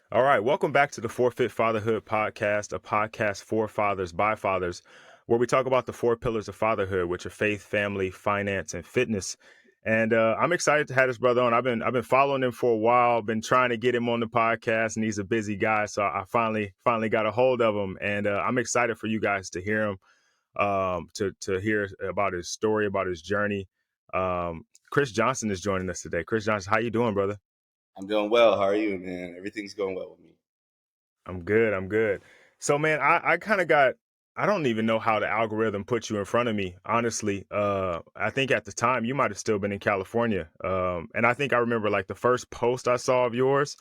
All right, welcome back to the Forfeit Fatherhood podcast, a podcast for fathers by fathers, where we talk about the four pillars of fatherhood, which are faith, family, finance, and fitness. And I'm excited to have this brother on. I've been following him for a while, been trying to get him on the podcast, and he's a busy guy, so I finally got a hold of him, and I'm excited for you guys to hear him, to hear about his story, about his journey. Chris Johnson is joining us today. Chris Johnson, how you doing, brother? I'm doing well. How are you, man? Everything's going well with me. I'm good. I'm good. So, man, I kind of got, I don't even know how the algorithm put you in front of me, honestly. I think at the time you might have still been in California. And I think I remember like the first post I saw of yours,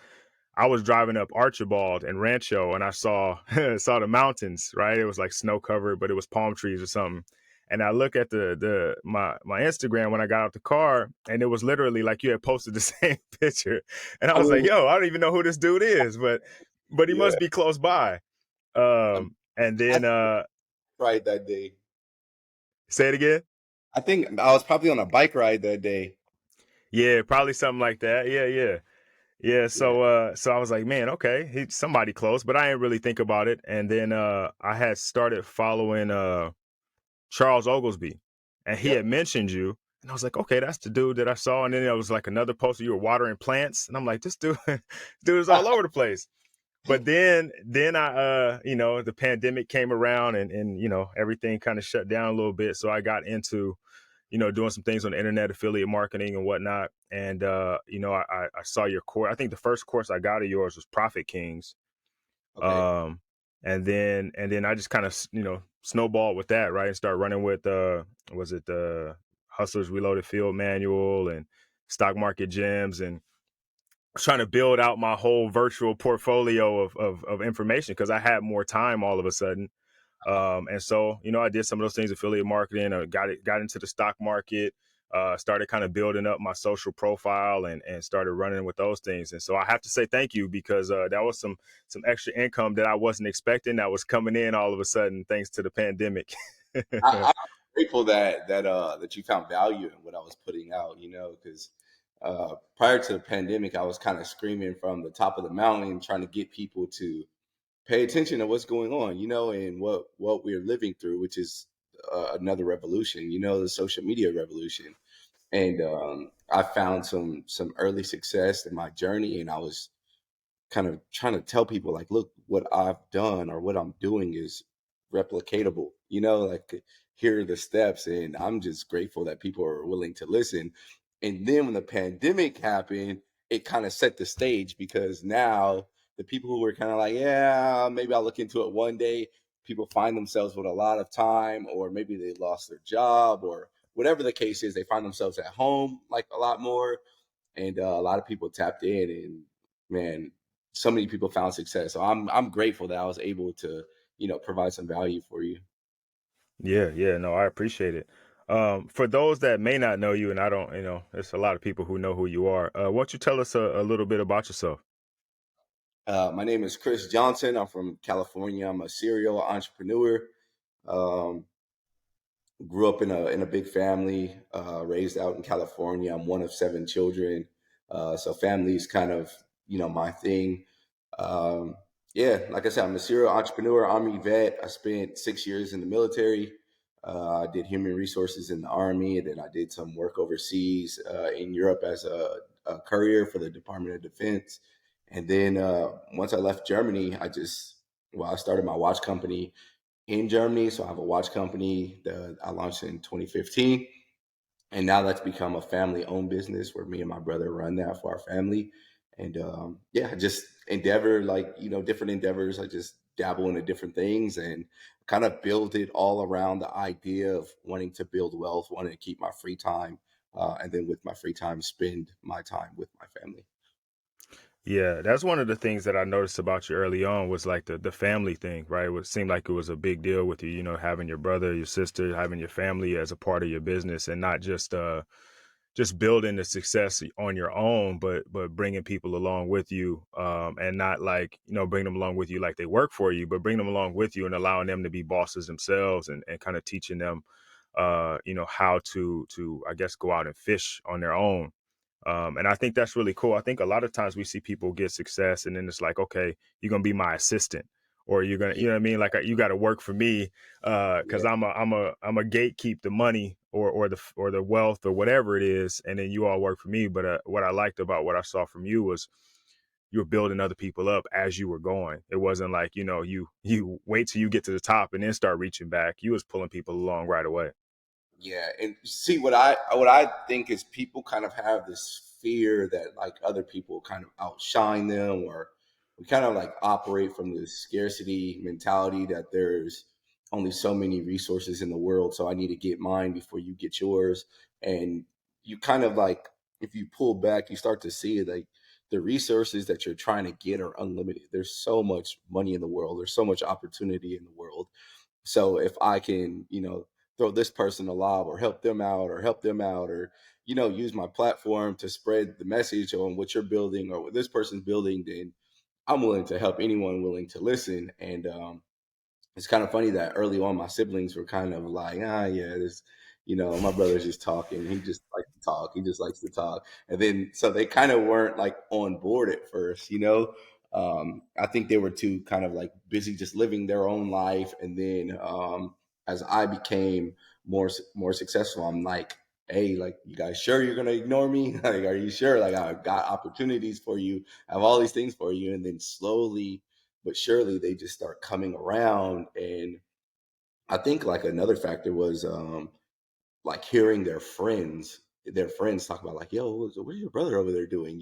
I was driving up Archibald and Rancho and I saw, saw the mountains, right? It was like snow covered, but it was palm trees or something. And I look at my Instagram when I got out the car, and it was literally like you had posted the same picture, and I I was like, mean, "Yo, I don't even know who this dude is," but he yeah. must be close by. I'm, And I then think right that day. say it again. I think I was probably on a bike ride that day. Yeah, probably something like that. Yeah. Yeah. So I was like, man, okay, he's somebody close, but I didn't really think about it. And then I had started following Charles Oglesby, and he Yep. had mentioned you. And I was like, okay, that's the dude that I saw. And then there was like another poster, you were watering plants. And I'm like, this dude, dude is all over the place. But then the pandemic came around, and everything kind of shut down a little bit. So I got into, doing some things on the internet, affiliate marketing and whatnot. And I saw your course. I think the first course I got of yours was Profit Kings. Okay. Um, and then I just kind of snowballed with that, right? And start running with was it the Hustlers Reloaded Field Manual and Stock Market Gems, and trying to build out my whole virtual portfolio of information because I had more time all of a sudden. And so, I did some of those things, affiliate marketing, got into the stock market, started kind of building up my social profile, and started running with those things. And so I have to say thank you because that was some extra income that I wasn't expecting that was coming in all of a sudden thanks to the pandemic. I'm grateful that you found value in what I was putting out. Because prior to the pandemic, I was kind of screaming from the top of the mountain, trying to get people to pay attention to what's going on. And what we're living through, which is another revolution. The social media revolution. And I found some early success in my journey, and I was kind of trying to tell people like, look, what I've done or what I'm doing is replicatable. Like here are the steps, and I'm just grateful that people are willing to listen. And then when the pandemic happened, it kind of set the stage because now the people who were kind of like, yeah, maybe I'll look into it one day, people find themselves with a lot of time, or maybe they lost their job, or whatever the case is, they find themselves at home like a lot more, and a lot of people tapped in, and man, so many people found success. So I'm grateful that I was able to provide some value for you. Yeah, no, I appreciate it. For those that may not know you, and I don't, there's a lot of people who know who you are. Why don't you tell us a little bit about yourself? My name is Chris Johnson. I'm from California. I'm a serial entrepreneur. Um, Grew up in a big family, raised out in California. I'm one of seven children, so family is kind of my thing. Um, yeah, like I said, I'm a serial entrepreneur, Army vet. I spent 6 years in the military. I did human resources in the Army, and then I did some work overseas in Europe as a courier for the Department of Defense. And then once I left Germany, I started my watch company in Germany. So I have a watch company that I launched in 2015. And now that's become a family owned business where me and my brother run that for our family. And yeah, I just endeavor like, different endeavors. I just dabble into different things and kind of build it all around the idea of wanting to build wealth, wanting to keep my free time. And then with my free time, spend my time with my family. Yeah, that's one of the things that I noticed about you early on was like the family thing, right? It would seem like it was a big deal with you, having your brother, your sister, having your family as a part of your business, and not just building the success on your own, but bringing people along with you, and not like bring them along with you like they work for you, but bring them along with you and allowing them to be bosses themselves, and kind of teaching them, how to I guess go out and fish on their own. And I think that's really cool. I think a lot of times we see people get success, and then it's like, okay, you're gonna be my assistant, or you're gonna, Yeah, you know what I mean? Like you got to work for me, yeah, because I'm a gatekeep the money or the wealth or whatever it is, and then you all work for me. But what I liked about what I saw from you was you were building other people up as you were going. It wasn't like, you wait till you get to the top and then start reaching back. You was pulling people along right away. yeah. And see, what I think is people kind of have this fear that like other people kind of outshine them, or we kind of like operate from this scarcity mentality that there's only so many resources in the world, so I need to get mine before you get yours. And you kind of like, if you pull back, you start to see like the resources that you're trying to get are unlimited. There's so much money in the world. There's so much opportunity in the world. So if I can, throw this person a lob, or help them out, or, use my platform to spread the message on what you're building or what this person's building, then I'm willing to help anyone willing to listen. And it's kind of funny that early on my siblings were kind of like, yeah, this, my brother's just talking. He just likes to talk. He just likes to talk. And then so they kind of weren't like on board at first. I think they were too kind of like busy just living their own life. And then as I became more successful, I'm like, hey, like, you guys sure you're gonna ignore me? Like, are you sure? Like, I've got opportunities for you. I have all these things for you. And then slowly but surely they just start coming around. And I think like another factor was like hearing their friends talk about like, yo, what's your brother over there doing?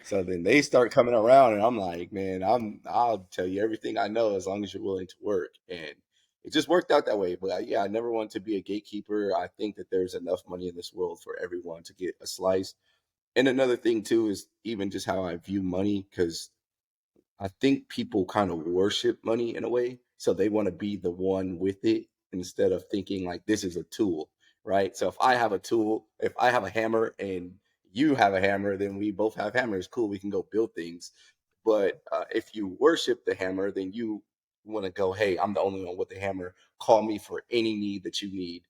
So then they start coming around, and I'm like, man, I'll tell you everything I know as long as you're willing to work. And it just worked out that way. But yeah, I never want to be a gatekeeper. I think that there's enough money in this world for everyone to get a slice. And another thing too is even just how I view money, because I think people kind of worship money in a way. So they want to be the one with it instead of thinking like this is a tool, right? So if I have a tool, if I have a hammer and you have a hammer, then we both have hammers. Cool, we can go build things. But if you worship the hammer, then you want to go, hey, I'm the only one with the hammer. Call me for any need that you need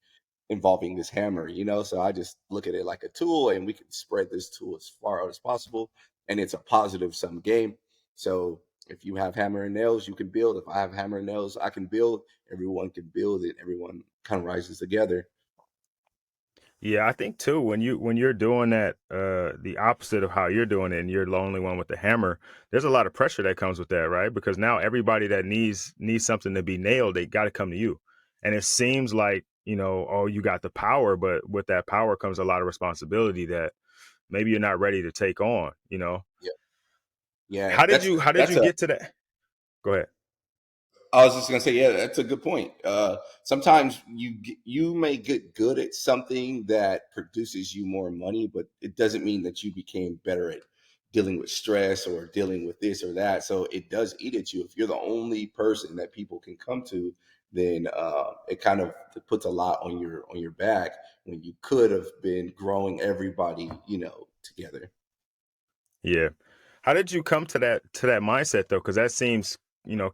involving this hammer. So I just look at it like a tool, and we can spread this tool as far out as possible, and it's a positive sum game. So if you have hammer and nails, you can build. If I have hammer and nails, I can build. Everyone can build it. Everyone kind of rises together. Yeah, I think too when you're doing that, the opposite of how you're doing it, and you're the only one with the hammer, there's a lot of pressure that comes with that, right? Because now everybody that needs something to be nailed, they got to come to you, and it seems like, oh, you got the power, but with that power comes a lot of responsibility that maybe you're not ready to take on. Yeah, yeah. How did That's you how did that's you a get to that? Go ahead. I was just gonna say, yeah, that's a good point. Sometimes you may get good at something that produces you more money, but it doesn't mean that you became better at dealing with stress or dealing with this or that. So it does eat at you. If you're the only person that people can come to, then it kind of puts a lot on your back when you could have been growing everybody, together. Yeah. How did you come to that mindset though? Because that seems,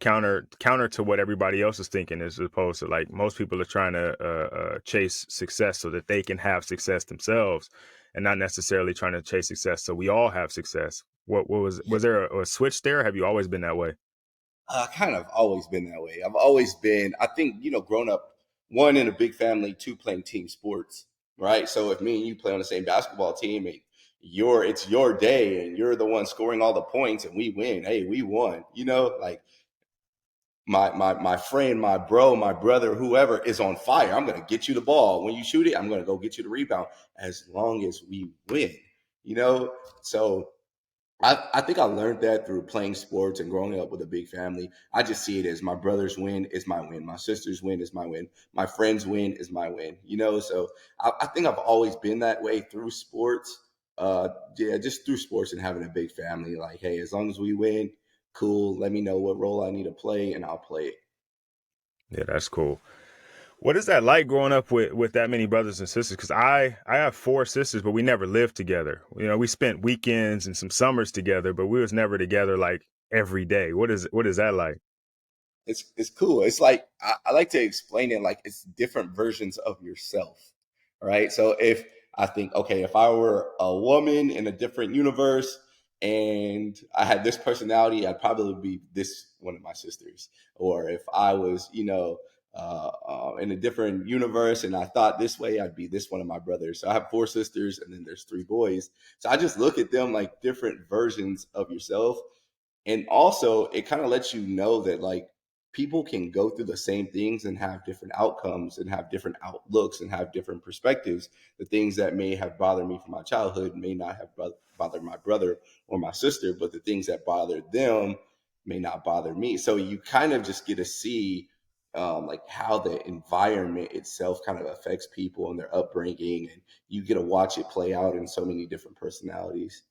counter to what everybody else is thinking, as opposed to like most people are trying to chase success so that they can have success themselves, and not necessarily trying to chase success so we all have success. What was there a switch there? Or have you always been that way? Kind of always been that way. I've always been, I think, grown up, one, in a big family, two, playing team sports, right? So if me and you play on the same basketball team, and it's your day and you're the one scoring all the points and we win, hey, we won. Like my friend, my bro, my brother, whoever is on fire, I'm gonna get you the ball. When you shoot it, I'm gonna go get you the rebound as long as we win, you know? So I think I learned that through playing sports and growing up with a big family. I just see it as my brother's win is my win. My sister's win is my win. My friend's win is my win. So I think I've always been that way through sports. Yeah, just through sports and having a big family. Like, hey, as long as we win, cool. Let me know what role I need to play, and I'll play it. Yeah, that's cool. What is that like growing up with that many brothers and sisters? Because I have four sisters, but we never lived together. We spent weekends and some summers together, but we was never together like every day. What is that like? It's cool. It's like I like to explain it like it's different versions of yourself, right? So if I think, okay, if I were a woman in a different universe and I had this personality, I'd probably be this one of my sisters. Or if I was, in a different universe and I thought this way, I'd be this one of my brothers. So I have four sisters and then there's three boys. So I just look at them like different versions of yourself. And also, it kind of lets you know that like people can go through the same things and have different outcomes and have different outlooks and have different perspectives. The things that may have bothered me from my childhood may not have bothered my brother or my sister, but the things that bothered them may not bother me. So you kind of just get to see like how the environment itself kind of affects people and their upbringing, and you get to watch it play out in so many different personalities.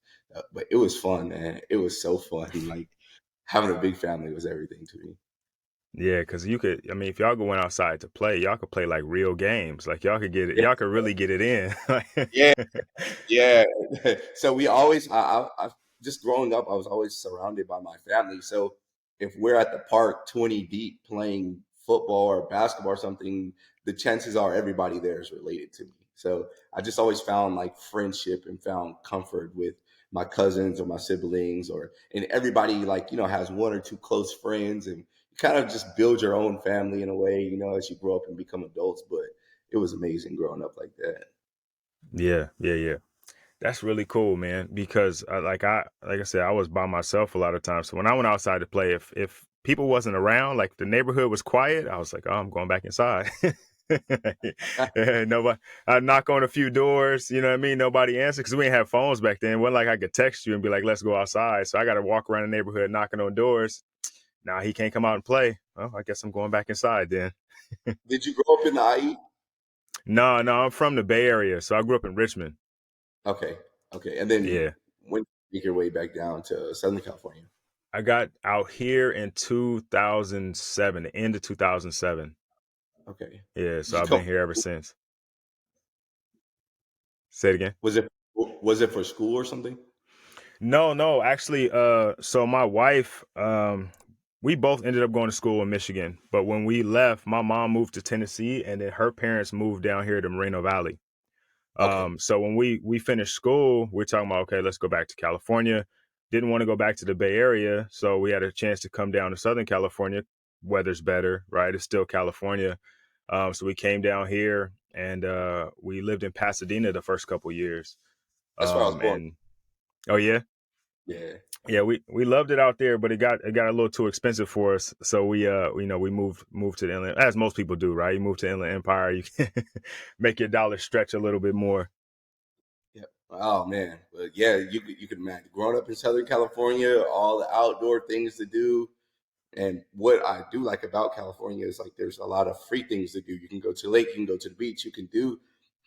But it was fun, man. It was so fun. Like having a big family was everything to me. Yeah, because you could. I mean, if y'all going outside to play, y'all could play like real games. Like y'all could get it. Yeah, Y'all could really get it in. yeah, yeah. So we always, I just growing up, I was always surrounded by my family. So if we're at the park 20 deep playing football or basketball or something, the chances are everybody there is related to me. So I just always found like friendship and found comfort with my cousins or my siblings, and everybody like, has one or two close friends, and you kind of just build your own family in a way, as you grow up and become adults. But it was amazing growing up like that. Yeah, yeah, yeah. That's really cool, man. Because like I said, I was by myself a lot of times. So when I went outside to play, if people wasn't around, like the neighborhood was quiet, I was like, oh, I'm going back inside. Nobody. I knock on a few doors. You know what I mean? Nobody answered because we didn't have phones back then. It wasn't like I could text you and be like, let's go outside. So I got to walk around the neighborhood knocking on doors. Now he can't come out and play. Well, I guess I'm going back inside then. Did you grow up in the IE? No, no, I'm from the Bay Area, so I grew up in Richmond. Okay. Okay. And then Yeah. when did you make your way back down to Southern California? I got out here in 2007, the end of 2007. Okay. Yeah, Did so you I've come been here ever since. Say it again. was it for school or something? No, no, actually, so my wife, we both ended up going to school in Michigan, but when we left, my mom moved to Tennessee, and then her parents moved down here to Moreno Valley. Okay. So when we finished school, we're talking about, okay, let's go back to California. Didn't want to go back to the Bay Area, so we had a chance to come down to Southern California. Weather's better, right? It's still California. So we came down here, and we lived in Pasadena the first couple years. That's where I was born. And oh yeah, Yeah. yeah, we loved it out there, but it got a little too expensive for us. So we moved to the inland, as most people do, right? You move to Inland Empire, you can make your dollar stretch a little bit more. Yeah. Oh man. But yeah, you could imagine growing up in Southern California, all the outdoor things to do. And what I do like about California is like there's a lot of free things to do. You can go to the lake, you can go to the beach, you can do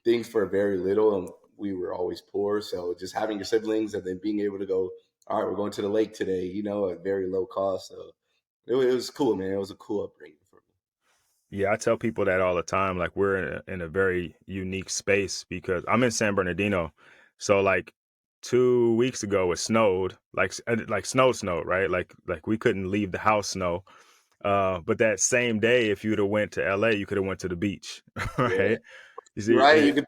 things for very little. And we were always poor. So just having your siblings and then being able to go, all right, we're going to the lake today, at very low cost. So it was cool, man. It was a cool upbringing for me. Yeah, I tell people that all the time. Like we're in a very unique space because I'm in San Bernardino. So like 2 weeks ago it snowed, like snowed, right? Like we couldn't leave the house snow. But that same day, if you'd have went to LA, you could have went to the beach, Yeah. right? You You're see, right.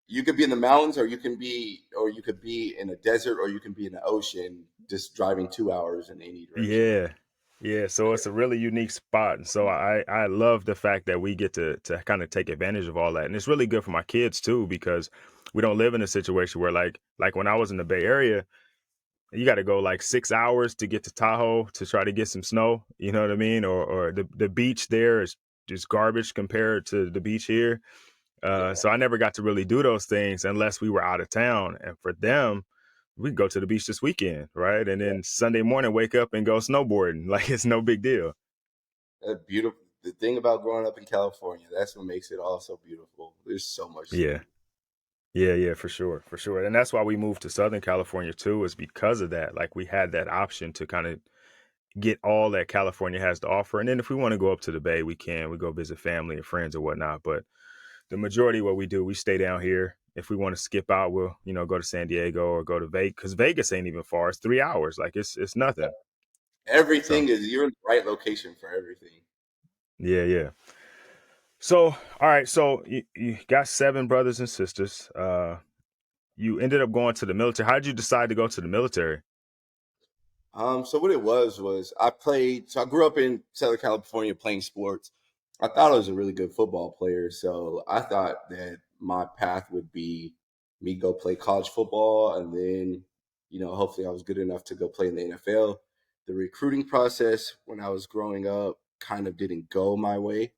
You could be in the mountains, or you could be in a desert, or you can be in the ocean just driving 2 hours in any direction. yeah, yeah. So it's a really unique spot, and so I love the fact that we get to kind of take advantage of all that, and it's really good for my kids too because we don't live in a situation where like when I was in the Bay Area, you got to go like 6 hours to get to Tahoe to try to get some snow. You know what I mean? Or the beach there is just garbage compared to the beach here. Yeah. So I never got to really do those things unless we were out of town. And for them, we could go to the beach this weekend, right? And Yeah. then Sunday morning, wake up and go snowboarding. Like it's no big deal. That beautiful. The thing about growing up in California, that's what makes it all so beautiful. There's so much to Yeah. do. Yeah, yeah, for sure, for sure. And that's why we moved to Southern California too, is because of that. Like we had that option to kind of get all that California has to offer. And then if we want to go up to the Bay, we can. We go visit family and friends or whatnot. But the majority of what we do, we stay down here. If we want to skip out, we'll go to San Diego or go to Vegas because Vegas ain't even far. It's 3 hours. Like it's nothing. So Everything is you're in the right location for everything. yeah, yeah. So, all right. So you got seven brothers and sisters. You ended up going to the military. How did you decide to go to the military? So what it was I played. So I grew up in Southern California playing sports. I thought I was a really good football player, so I thought that my path would be me go play college football, and then hopefully I was good enough to go play in the NFL. The recruiting process when I was growing up kind of didn't go my way,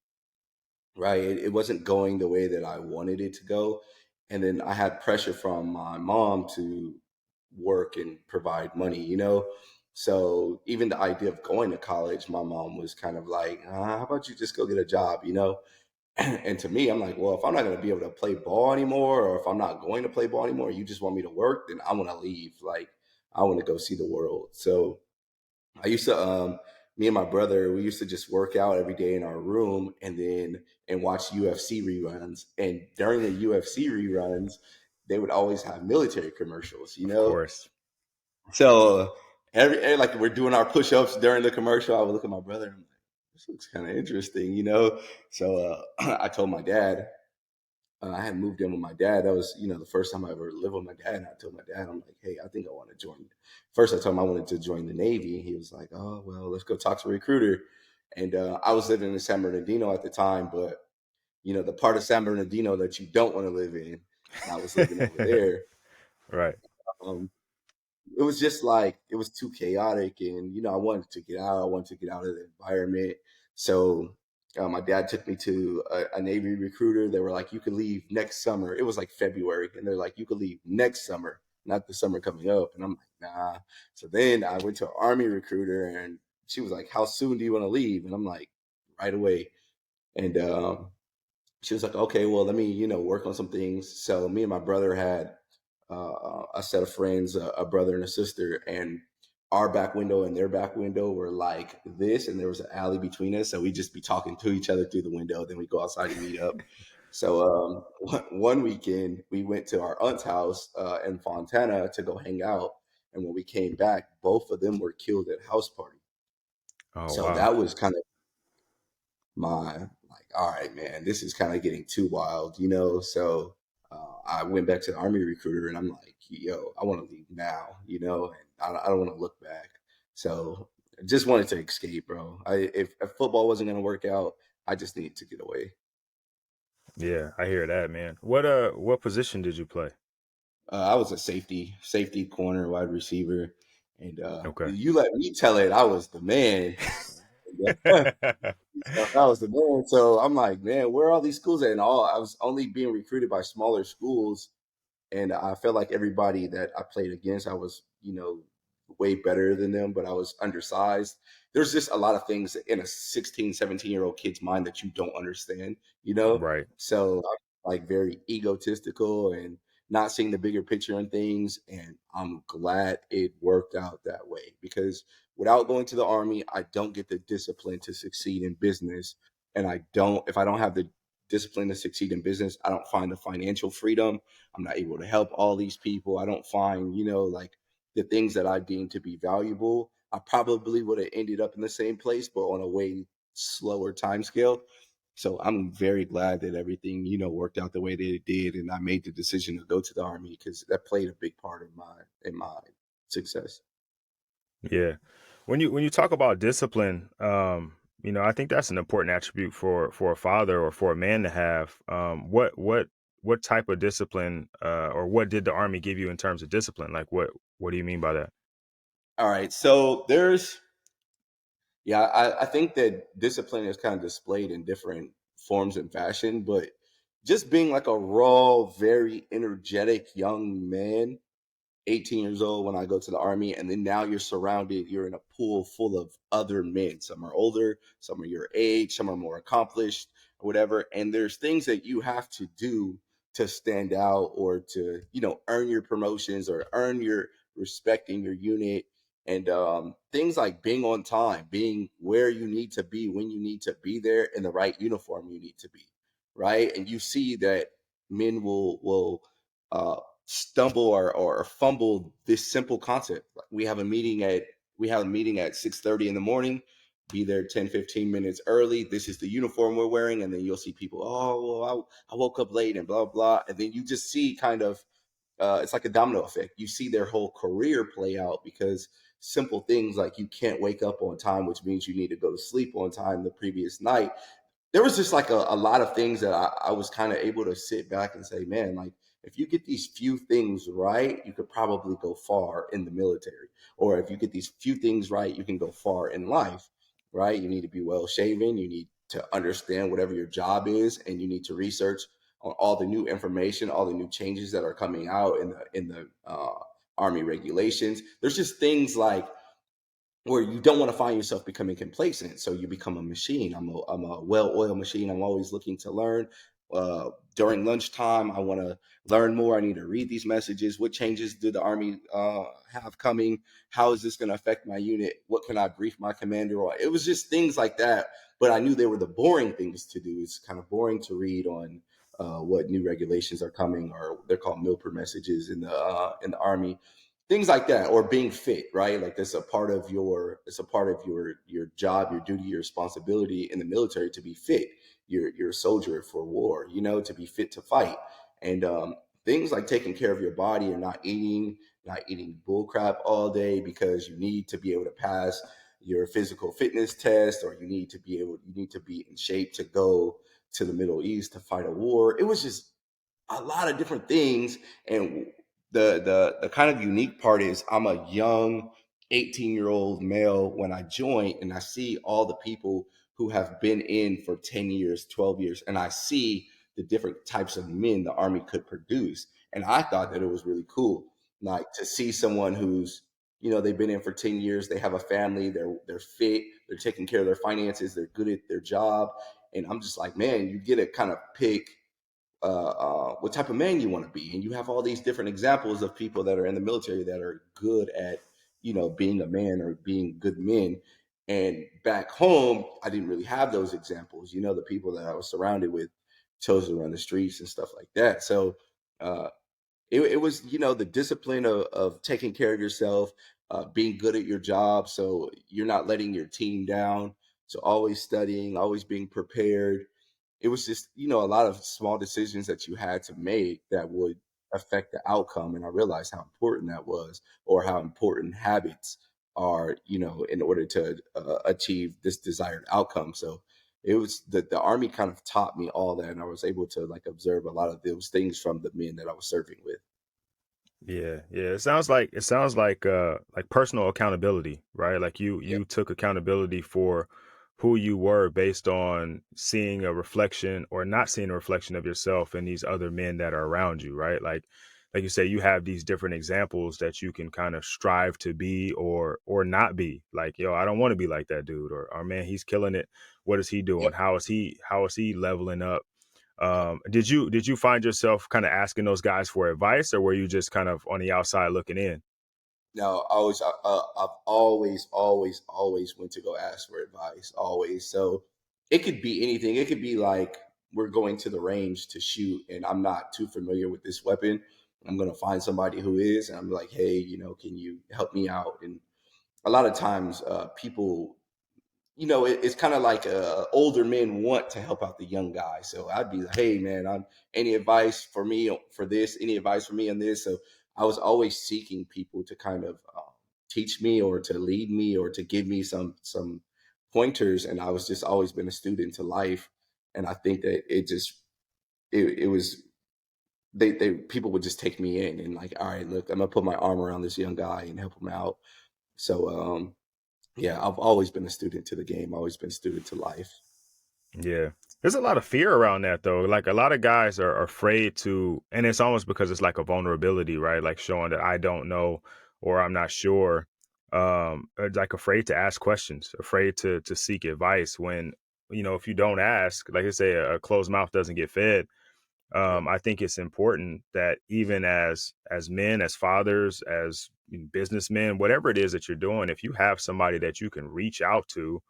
right? It wasn't going the way that I wanted it to go. And then I had pressure from my mom to work and provide money, So even the idea of going to college, my mom was kind of like, how about you just go get a job? And to me, I'm like, well, if I'm not going to be able to play ball anymore, or if I'm not going to play ball anymore, you just want me to work, then I want to leave. Like, I want to go see the world. So I used to me and my brother, we used to just work out every day in our room and watch UFC reruns. And during the UFC reruns, they would always have military commercials. Of course. So like we're doing our push-ups during the commercial, I would look at my brother and I'm like, this looks kind of interesting. So I told my dad, I had moved in with my dad. That was, the first time I ever lived with my dad. And I told my dad, I'm like, hey, I think I want to join. First, I told him I wanted to join the Navy. He was like, oh, well, let's go talk to a recruiter. And I was living in San Bernardino at the time, but, the part of San Bernardino that you don't want to live in. And I was living over there. Right. Um, it was just like it was too chaotic, and I wanted to get out. I wanted to get out of the environment. So my dad took me to a Navy recruiter. They were like, you could leave next summer. It was like February, and they're like, you could leave next summer, not the summer coming up. And I'm like, nah. So then I went to an Army recruiter, and she was like, how soon do you want to leave? And I'm like, right away. And she was like, okay, well, let me, work on some things. So me and my brother had a set of friends, a brother and a sister, and our back window and their back window were like this, and there was an alley between us. So we'd just be talking to each other through the window. Then we go outside and meet up. So one weekend we went to our aunt's house in Fontana to go hang out. And when we came back, both of them were killed at a house party. Oh So wow. that was kind of my like, all right, man, this is kind of getting too wild. So I went back to the Army recruiter, and I'm like, yo, I want to leave now, and I don't want to look back. So I just wanted to escape, bro. If football wasn't going to work out, I just needed to get away. Yeah, I hear that, man. What position did you play? I was a safety corner, wide receiver, and Okay. you let me tell it. I was the man. So that was the man. So I'm like, man, where are all these schools at? And all I was only being recruited by smaller schools, and I felt like everybody that I played against, I was, way better than them, but I was undersized. There's just a lot of things in a 16, 17-year-old kid's mind that you don't understand. Right. So I'm like very egotistical and not seeing the bigger picture on things. And I'm glad it worked out that way because without going to the army, I don't get the discipline to succeed in business. And if I don't have the discipline to succeed in business, I don't find the financial freedom. I'm not able to help all these people. I don't find, like the things that I deem to be valuable. I probably would have ended up in the same place, but on a way slower time scale. So I'm very glad that everything, worked out the way that it did, and I made the decision to go to the army because that played a big part of my success. Yeah. When you talk about discipline, I think that's an important attribute for a father or for a man to have. What type of discipline or what did the army give you in terms of discipline? Like what do you mean by that? All right, so yeah, I think that discipline is kind of displayed in different forms and fashion, but just being like a raw, very energetic young man 18 years old when I go to the army, and then now you're in a pool full of other men. Some are older, some are your age, some are more accomplished, or whatever. And there's things that you have to do to stand out or to, earn your promotions or earn your respect in your unit. And things like being on time, being where you need to be when you need to be there, in the right uniform you need to be, right? And you see that men will stumble or fumble this simple concept. Like we have a meeting at 6:30 in the morning. be there 10, 15 minutes early. This is the uniform we're wearing. And then you'll see people, oh, well, I woke up late and blah, blah. And then you just see kind of, it's like a domino effect. You see their whole career play out because simple things like you can't wake up on time, which means you need to go to sleep on time the previous night. There was just like a lot of things that I was kind of able to sit back and say, man, like if you get these few things right, you could probably go far in the military. Or if you get these few things right, you can go far in life, right? You need to be well shaven. You need to understand whatever your job is, and you need to research on all the new information, all the new changes that are coming out in the Army regulations. There's just things like where you don't want to find yourself becoming complacent. So you become a machine. I'm a well-oiled machine. I'm always looking to learn. During lunchtime, I want to learn more. I need to read these messages. What changes do the Army have coming? How is this going to affect my unit? What can I brief my commander on? It was just things like that. But I knew they were the boring things to do. It's kind of boring to read on what new regulations are coming, or they're called MILPER messages in the Army, things like that, or being fit, right? Like that's a part of your, it's a part of your job, your duty, your responsibility in the military to be fit. You're a soldier for war, you know, to be fit to fight. And things like taking care of your body and not eating bull crap all day because you need to be able to pass your physical fitness test, or you need to be in shape to go to the Middle East to fight a war. It was just a lot of different things. And the kind of unique part is I'm a young 18-year-old male when I joined, and I see all the people who have been in for 10 years, 12 years, and I see the different types of men the Army could produce. And I thought that it was really cool, like to see someone who's, you know, they've been in for 10 years, they have a family, they're fit, they're taking care of their finances, they're good at their job. And I'm just like, man, you get to kind of pick what type of man you want to be. And you have all these different examples of people that are in the military that are good at, you know, being a man or being good men. And back home, I didn't really have those examples. You know, the people that I was surrounded with chose to run the streets and stuff like that. So uh, it was, you know, the discipline of taking care of yourself, being good at your job. So you're not letting your team down. So always studying, always being prepared. It was just, you know, a lot of small decisions that you had to make that would affect the outcome. And I realized how important that was, or how important habits are, you know, in order to achieve this desired outcome. So it was the Army kind of taught me all that. And I was able to like observe a lot of those things from the men that I was serving with. Yeah, yeah. It sounds like personal accountability, right? Like Yeah. you took accountability for who you were based on seeing a reflection or not seeing a reflection of yourself in these other men that are around you, right? Like you say, you have these different examples that you can kind of strive to be or not be. Like, yo, I don't want to be like that dude, or man, he's killing it. What is he Yeah. doing? How is he leveling up? Did you find yourself kind of asking those guys for advice, or were you just kind of on the outside looking in? No, I've always went to go ask for advice, always. So it could be anything. It could be like we're going to the range to shoot, and I'm not too familiar with this weapon. I'm gonna find somebody who is, and I'm like, hey, you know, can you help me out? And a lot of times, people, you know, it's kind of like older men want to help out the young guy. So I'd be like, hey, man, any advice for me for this? Any advice for me on this? So I was always seeking people to kind of teach me, or to lead me, or to give me some pointers. And I was just always been a student to life. And I think that it was they people would just take me in and like, all right, look, I'm gonna put my arm around this young guy and help him out. So yeah, I've always been a student to the game, always been a student to life. Yeah. There's a lot of fear around that though. Like a lot of guys are afraid to, and it's almost because it's like a vulnerability, right? Like showing that I don't know or I'm not sure. Like afraid to ask questions, afraid to seek advice when, you know, if you don't ask, like I say, a closed mouth doesn't get fed. Yeah. I think it's important that even as men, as fathers, as businessmen, whatever it is that you're doing, if you have somebody that you can reach out to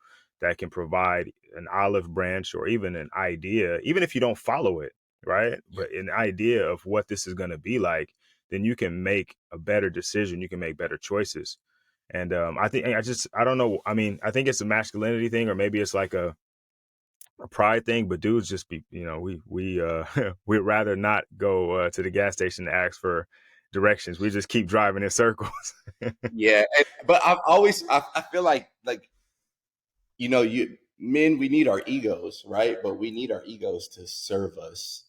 that can provide an olive branch or even an idea, even if you don't follow it, right? Yeah. But an idea of what this is going to be like, then you can make a better decision. You can make better choices. And I don't know. I mean, I think it's a masculinity thing, or maybe it's like a pride thing. But dudes just be, we we'd rather not go to the gas station to ask for directions. We just keep driving in circles. Yeah, but I've always I feel like you men, we need our egos, right? But we need our egos to serve us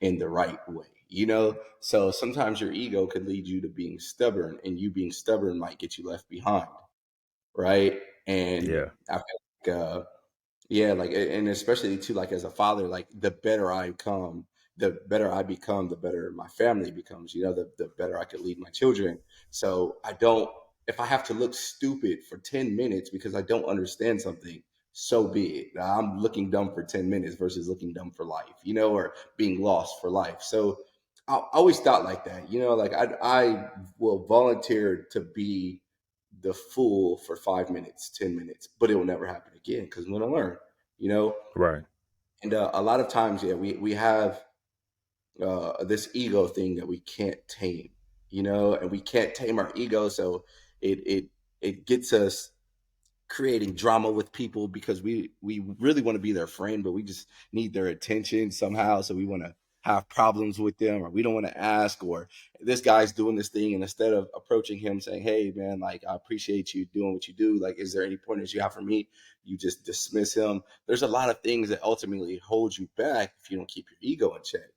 in the right way, you know? So sometimes your ego could lead you to being stubborn, and you being stubborn might get you left behind, right? And Yeah. I feel like yeah, like, and especially too, like as a father, like the better I become, the better my family becomes. You know, the better I could lead my children. So I don't. If I have to look stupid for 10 minutes because I don't understand something, so be it. I'm looking dumb for 10 minutes versus looking dumb for life. You know, or being lost for life. So I always thought like that. You know, like I will volunteer to be the fool for 5 minutes, 10 minutes, but it will never happen again because I'm going to learn. You know, Right. and a lot of times, yeah, we have this ego thing that we can't tame. You know, and we can't tame our ego, so it it gets us creating drama with people because we really want to be their friend, but we just need their attention somehow. So we want to have problems with them, or we don't want to ask, or this guy's doing this thing, and instead of approaching him saying, "Hey, man, like I appreciate you doing what you do. Like, is there any pointers you have for me?" You just dismiss him. There's a lot of things that ultimately hold you back if you don't keep your ego in check.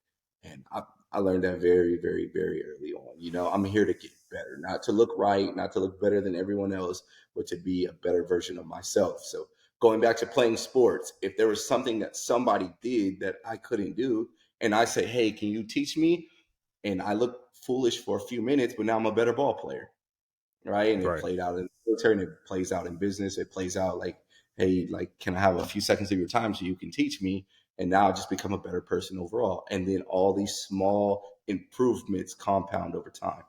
And I learned that very, very, very early on. You know, I'm here to get better, not to look right, not to look better than everyone else, but to be a better version of myself. So going back to playing sports, if there was something that somebody did that I couldn't do, and I say, "Hey, can you teach me?" and I look foolish for a few minutes, but now I'm a better ball player, right? And it Right. played out in the military, and it plays out in business. It plays out like, "Hey, like, can I have a few seconds of your time so you can teach me?" And now I just become a better person overall. And then all these small improvements compound over time.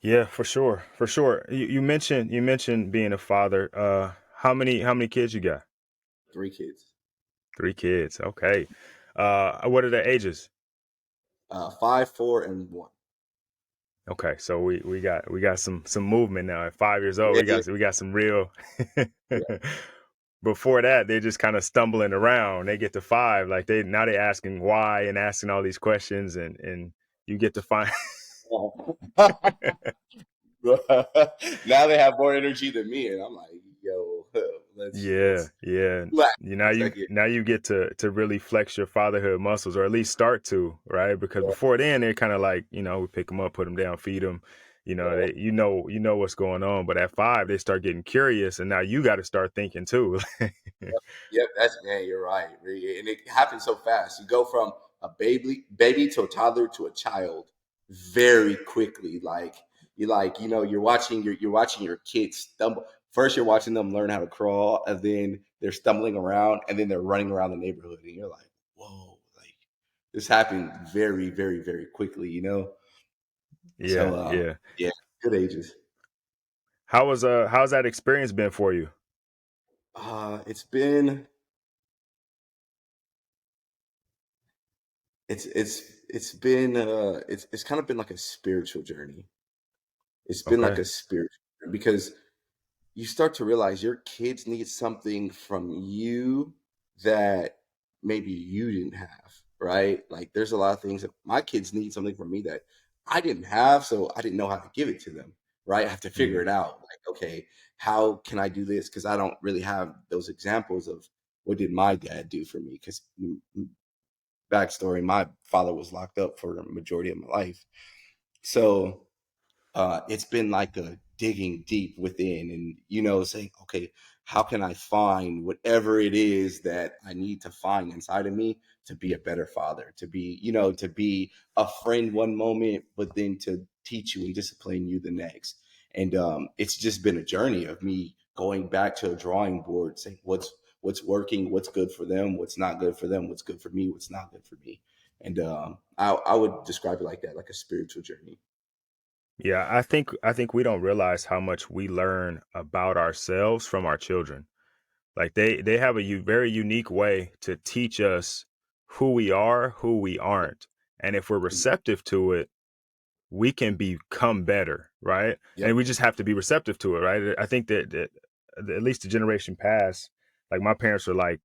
Yeah, for sure. For sure. You mentioned being a father. How many kids you got? 3 kids, 3 kids. Okay. What are their ages? 5, 4, and 1. Okay, so we got some movement now. At 5 years old, Yeah, we got some real. yeah. Before that, they're just kind of stumbling around. They get to five, like they asking why and asking all these questions, and you get to find. Now they have more energy than me, and I'm like, yo, Yeah, let's yeah. relax You for now a you second. now you get to really flex your fatherhood muscles, or at least start to, right? Because before then, they're kind of like, we pick them up, put them down, feed them. Yeah, They what's going on. But at 5, they start getting curious, and now you got to start thinking too. yep, that's man, you're right. Really. And it happens so fast. You go from a baby to a toddler to a child very quickly. Like, you're watching your kids stumble. First you're watching them learn how to crawl, and then they're stumbling around, and then they're running around the neighborhood, and you're like, whoa, like this happened very, very, very quickly, you know? Yeah, So yeah. yeah, good ages. How's that experience been for you? It's been it's been it's kind of been like a spiritual journey. It's been like Okay. a spiritual because you start to realize your kids need something from you that maybe you didn't have, right? Like there's a lot of things that my kids need something from me that I didn't have, so I didn't know how to give it to them, right? I have to figure Mm, it out. Like, okay, how can I do this? Because I don't really have those examples of what did my dad do for me? Because backstory, my father was locked up for the majority of my life. So it's been like a digging deep within and, saying, okay, how can I find whatever it is that I need to find inside of me to be a better father, to be a friend one moment, but then to teach you and discipline you the next. And it's just been a journey of me going back to a drawing board, saying what's working, what's good for them, what's not good for them, what's good for me, what's not good for me. And I would describe it like that, like a spiritual journey. yeah, I think we don't realize how much we learn about ourselves from our children. Like they have a very unique way to teach us who we are, who we aren't. And if we're receptive to it, we can become better. right? Yep. And we just have to be receptive to it, right? I think that at least the generation past, like my parents were like,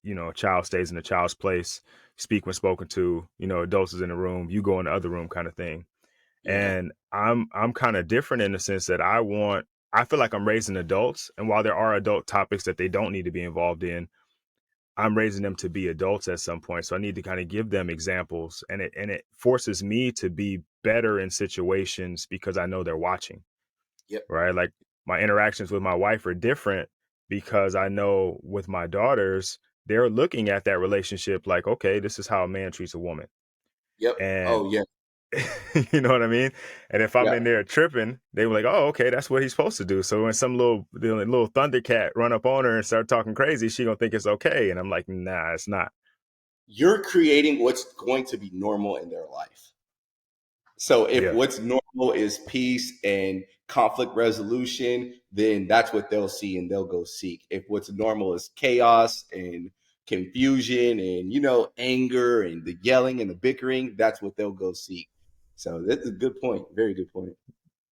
a child stays in a child's place, speak when spoken to, adults is in the room, you go in the other room kind of thing. Yeah. And I'm kind of different in the sense that I feel like I'm raising adults, and while there are adult topics that they don't need to be involved in, I'm raising them to be adults at some point. So I need to kind of give them examples, and it forces me to be better in situations because I know they're watching, Yep. right? Like my interactions with my wife are different because I know with my daughters, they're looking at that relationship like, okay, this is how a man treats a woman. Yep. And Oh yeah. you know what I mean? And if I'm Yeah. in there tripping, they were like, "Oh, okay, that's what he's supposed to do." So when some little Thundercat run up on her and start talking crazy, she gonna think it's okay, and I'm like, "Nah, it's not." You're creating what's going to be normal in their life. So if Yeah, what's normal is peace and conflict resolution, then that's what they'll see and they'll go seek. If what's normal is chaos and confusion and anger and the yelling and the bickering, that's what they'll go seek. So that's a good point. Very good point.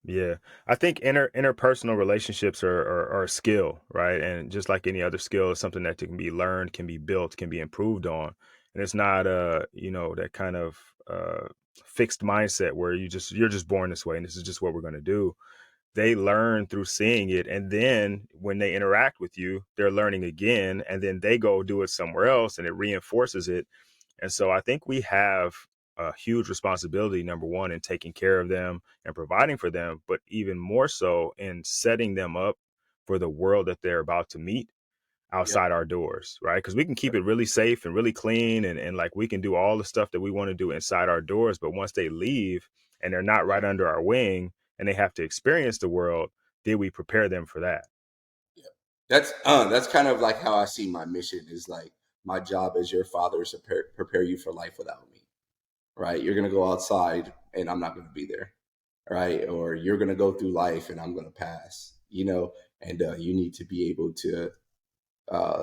yeah. I think interpersonal relationships are a skill, right? And just like any other skill, it's something that can be learned, can be built, can be improved on. And it's not that kind of fixed mindset where you're just born this way and this is just what we're gonna do. They learn through seeing it, and then when they interact with you they're learning again, and then they go do it somewhere else and it reinforces it. And so I think we have a huge responsibility, number one, in taking care of them and providing for them, but even more so in setting them up for the world that they're about to meet Yep. outside our doors, right? Because we can keep it really safe and really clean, and like we can do all the stuff that we want to do inside our doors. But once they leave and they're not Yep. right under our wing and they have to experience the world, then we prepare them for that. Yep. That's kind of like how I see my mission is like my job as your father is to prepare you for life without me. Right? You're gonna go outside and I'm not gonna be there. Right? Or you're gonna go through life and I'm gonna pass. And you need to be able to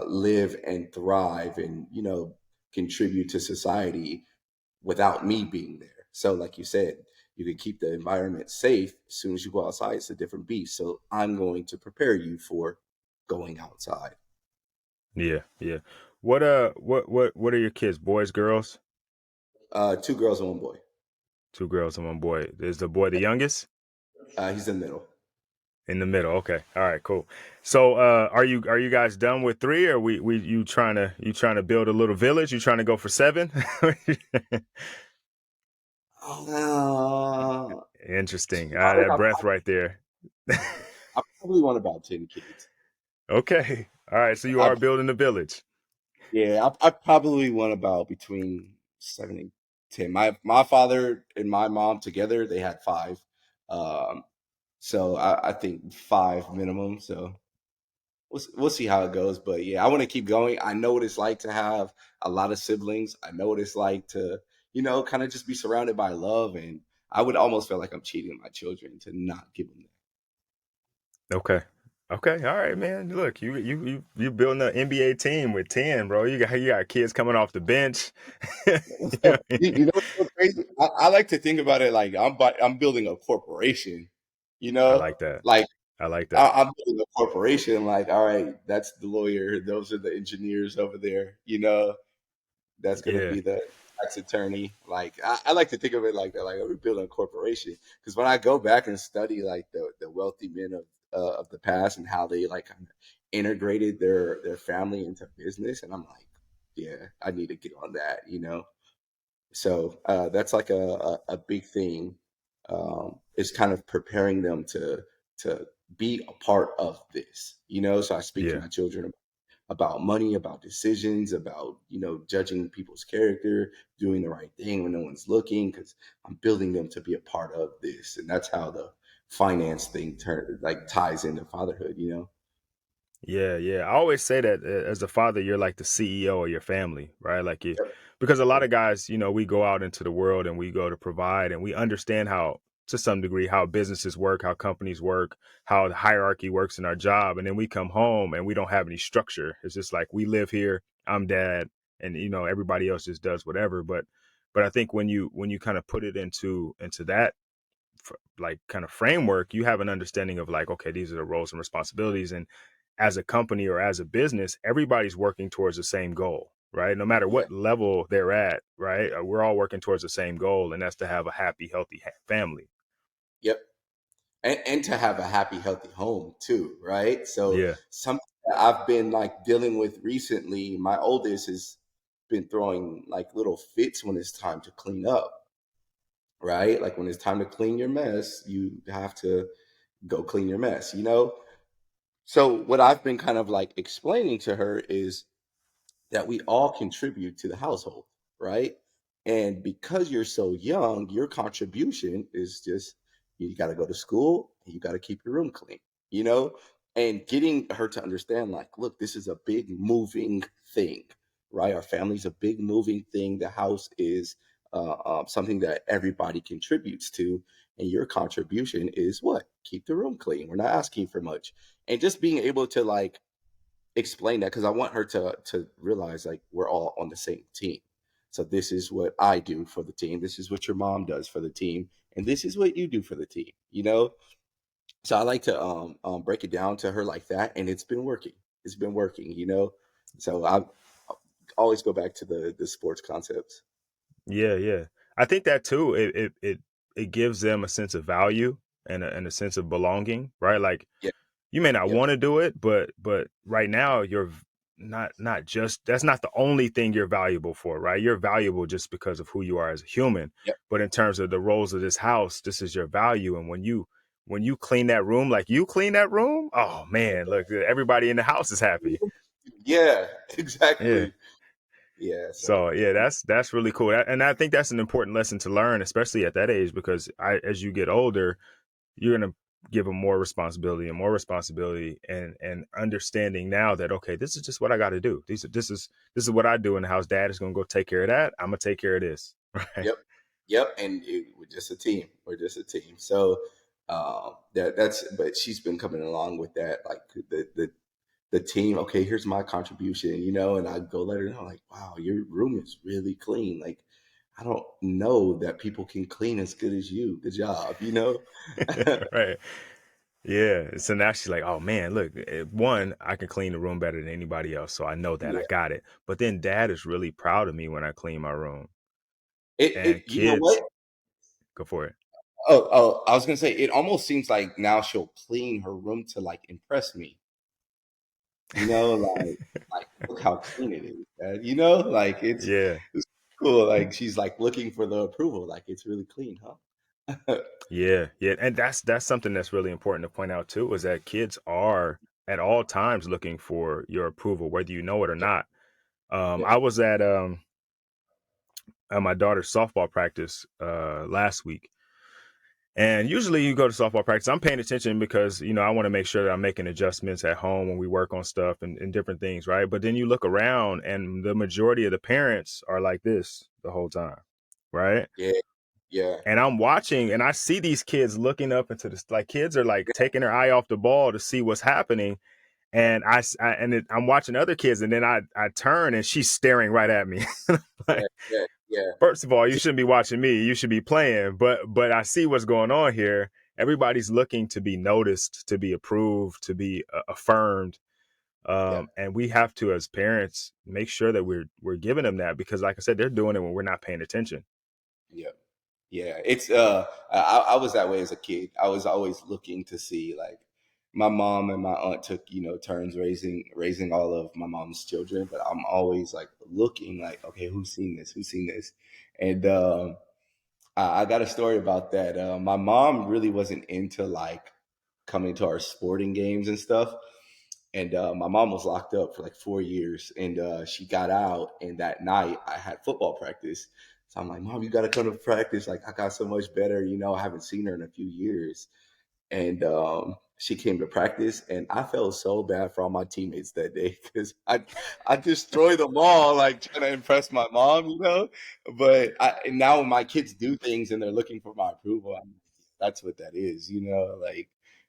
live and thrive and contribute to society without me being there. So, like you said, you can keep the environment safe. As soon as you go outside, it's a different beast. So, I'm going to prepare you for going outside. Yeah, yeah. What are your kids? Boys, girls? Two girls and one boy. Two girls and one boy. Is the boy the youngest? He's in the middle. In the middle. Okay. All right. Cool. So, are you guys done with three? Or we you trying to build a little village? You trying to go for seven? Uh, to Interesting. be honest, That breath right there. I probably want about 10 kids. Okay. All right. So you I, are building a village. yeah, I probably want about between 7 and 10. My father and my mom together, they had five. Um, so I think five minimum. So we'll see how it goes. But yeah, I want to keep going. I know what it's like to have a lot of siblings. I know what it's like to, kind of just be surrounded by love. And I would almost feel like I'm cheating my children to not give them Okay. Okay. All right, man. Look, you building an NBA team with 10, bro. You got kids coming off the bench. You know that. what I You mean? know what's so crazy? I like to think about it like I'm building a corporation. You I know, like that. like I like that. I'm building a corporation. Like, all right, that's the lawyer. Those are the engineers over there. That's going to Yeah. be the tax attorney. Like, I like to think of it like that. Like, we're building a corporation. Because when I go back and study like the wealthy men of the past and how they like kind of integrated their family into business, and I'm like, yeah, I need to get on that. So that's like a big thing. Is kind of preparing them to be a part of this. So I speak to Yeah. my children about money, about decisions, about judging people's character, doing the right thing when no one's looking, because I'm building them to be a part of this, and that's how the finance thing ties into fatherhood. Yeah, yeah. I always say that as a father, you're like the CEO of your family, right? Like you, Yep. because a lot of guys, we go out into the world and we go to provide and we understand how, to some degree, how businesses work, how companies work, how the hierarchy works in our job. And then we come home and we don't have any structure. It's just like we live here, I'm dad, and everybody else just does whatever. But I think when you kind of put it into that like kind of framework, you have an understanding of like, okay, these are the roles and responsibilities. And as a company or as a business, everybody's working towards the same goal, right? No matter Yeah. what level they're at, right? We're all working towards the same goal, and that's to have a happy, healthy family. Yep. And to have a happy, healthy home too, right? So Yeah. something that I've been like dealing with recently, my oldest has been throwing like little fits when it's time to clean up, right? Like when it's time to clean your mess, you have to go clean your mess, you know? So what I've been kind of like explaining to her is that we all contribute to the household, right? And because you're so young, your contribution is just you got to go to school and you got to keep your room clean, you know? And getting her to understand, like, look, this is a big moving thing, right? Our family's a big moving thing. The house is something that everybody contributes to. And your contribution is what? Keep the room clean. We're not asking for much. And just being able to like explain that because I want her to realize like we're all on the same team. So this is what I do for the team. This is what your mom does for the team, and this is what you do for the team. You know. So I like to break it down to her like that, and it's been working. It's been working. You know. So I always go back to the sports concepts. Yeah, yeah. I think that too. It gives them a sense of value and a sense of belonging, right? Like Yeah. you may not Yep. want to do it, but right now not just that's not the only thing you're valuable for, right? You're valuable just because of who you are as a human. Yep. But in terms of the roles of this house, this is your value. And when you clean that room, like you clean that room, oh man, look, everybody in the house is happy. Yeah. Yeah. Exactly. Yeah. So So yeah, that's really cool, and I think that's an important lesson to learn, especially at that age, because as you get older, you're gonna give them more responsibility and more responsibility, and understanding now that okay, this is just what I got to do. This is what I do in the house. Dad is gonna go take care of that. I'm gonna take care of this, right? yep. Yep. And we're just a team. We're just a team. So that's but she's been coming along with that, like the team. Okay, here's my contribution, you know, and I go let her know, like, wow, your room is really clean. Like, I don't know that people can clean as good as you. Good job, you know. Right. Yeah. So now she's like, oh man, look, one, I can clean the room better than anybody else, so I know that I Yeah. got it. But then Dad is really proud of me when I clean my room, It and you know what? kids go for it. I was gonna say it almost seems like now she'll clean her room to like impress me. You know, like look how clean it is. Dad. You know, like Yeah. it's cool. Like she's like looking for the approval. Like it's really clean, huh? Yeah, yeah, and that's something that's really important to point out too, is that kids are at all times looking for your approval, whether you know it or Yep. not. Yep. I was at my daughter's softball practice last week, and usually you go to softball practice. I'm paying attention because I want to make sure that I'm making adjustments at home when we work on stuff and different things, right? But then you look around, and the majority of the parents are like this the whole time, right? Yeah. Yeah. And I'm watching and I see these kids looking up into this, like kids are like taking their eye off the ball to see what's happening. And I'm watching other kids, and then I turn and she's staring right at me. Yeah. Like, Yeah. Yeah. first of all, you shouldn't be watching me. You should be playing. But I see what's going on here. Everybody's looking to be noticed, to be approved, to be affirmed. Yeah. And we have to, as parents, make sure that we're giving them that, because, like I said, they're doing it when we're not paying attention. Yeah. Yeah. It's I was that way as a kid. I was always looking to see like my mom and my aunt took, you know, turns raising all of my mom's children, but I'm always like looking like, okay, who's seen this? Who's seen this? And I got a story about that. My mom really wasn't into like coming to our sporting games and stuff. And my mom was locked up for like 4 years, and she got out. And that night, I had football practice. So I'm like, Mom, you got to come to practice. Like, I got so much better. You know, I haven't seen her in a few years. And she came to practice, and I felt so bad for all my teammates that day because I destroyed them all, like trying to impress my mom, you know. But and now when my kids do things and they're looking for my approval, that's what that is, you know. Like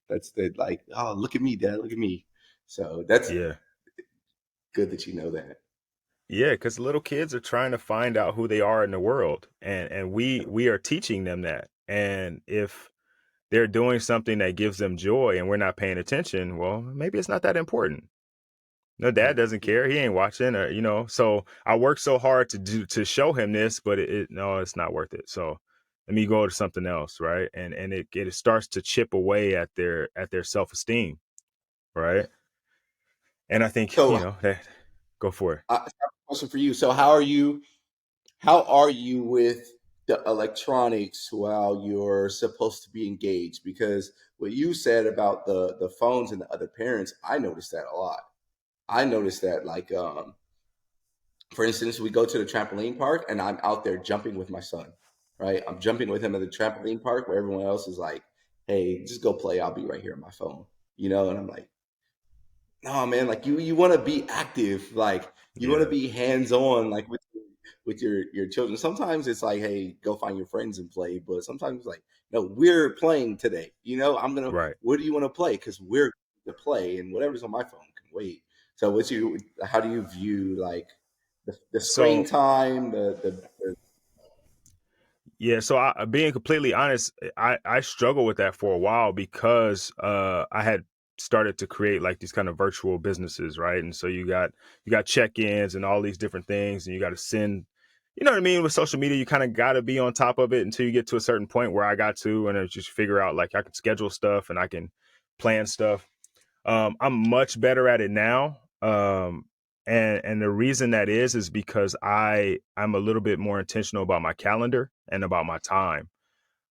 that's the like, oh, look at me, Dad, look at me. So that's Yeah. good that you know that. Yeah, because little kids are trying to find out who they are in the world, and we are teaching them that. And if they're doing something that gives them joy and we're not paying attention, well, maybe it's not that important. No, dad Mm, doesn't care. He ain't watching, or So I work so hard to show him this, but no, it's not worth it. So let me go to something else, right? And it starts to chip away at their self esteem, right? yeah. And I think So that go for it. I have a question for you. So how are you? How are you with the electronics while you're supposed to be engaged? Because what you said about the phones and the other parents, I noticed that a lot. I noticed that, like, for instance, we go to the trampoline park and I'm out there jumping with my son, right? I'm jumping with him at the trampoline park where everyone else is like, "Hey, just go play. I'll be right here on my phone," And I'm like, no, man, like you want to be active, like you want to Yeah, be hands on, like with your children. Sometimes it's like, hey, go find your friends and play, but sometimes it's like, no, we're playing today. I'm gonna. right. What do you want to play? Because we're to play, and whatever's on my phone can wait. So, How do you view like the screen So time? yeah, so being completely honest, I struggled with that for a while because I had started to create like these kind of virtual businesses, right? And so you got check-ins and all these different things, and you got to send, you know what I mean? With social media, you kind of got to be on top of it until you get to a certain point where I got to, and I just figure out like I can schedule stuff and I can plan stuff. I'm much better at it now. And the reason that is because I'm a little bit more intentional about my calendar and about my time.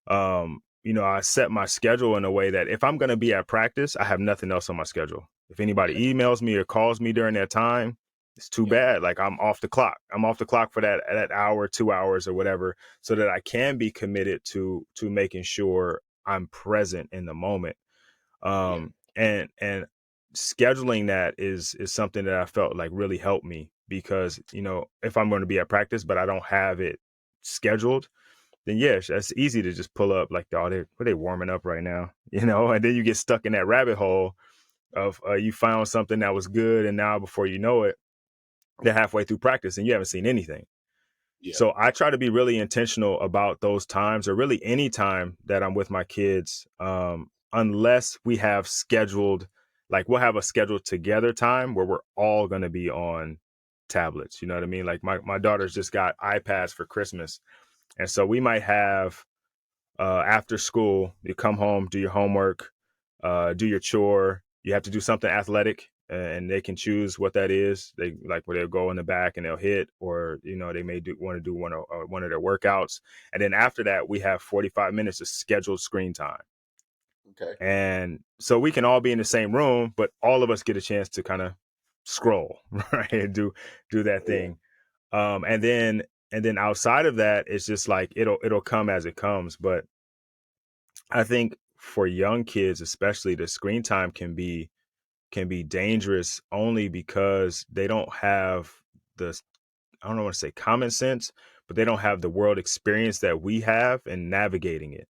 I set my schedule in a way that if I'm going to be at practice, I have nothing else on my schedule. If Yeah, anybody emails me or calls me during that time, it's too yeah, bad. Like I'm off the clock. I'm off the clock for that hour, 2 hours, or whatever, so that I can be committed to making sure I'm present in the moment. yeah, And scheduling that is something that I felt like really helped me because if I'm going to be at practice but I don't have it scheduled, then yes, that's easy to just pull up like, oh, they warming up right now, and then you get stuck in that rabbit hole of you found something that was good, and now before you know it, they're halfway through practice and you haven't seen anything. yeah, So I try to be really intentional about those times, or really any time that I'm with my kids, unless we have scheduled, like we'll have a scheduled together time where we're all going to be on tablets. You know what I mean? Like my daughter's just got iPads for Christmas. And so we might have after school, you come home, do your homework, do your chore. You have to do something athletic, and they can choose what that is. They like where they'll go in the back and they'll hit, or they may want to do one of their workouts. And then after that, we have 45 minutes of scheduled screen time. okay, And so we can all be in the same room, but all of us get a chance to kind of scroll, right, and do that yeah, thing. And then outside of that, it's just like it'll come as it comes. But I think for young kids, especially, the screen time can be dangerous only because they don't have the I don't want to say common sense, but they don't have the world experience that we have in navigating it,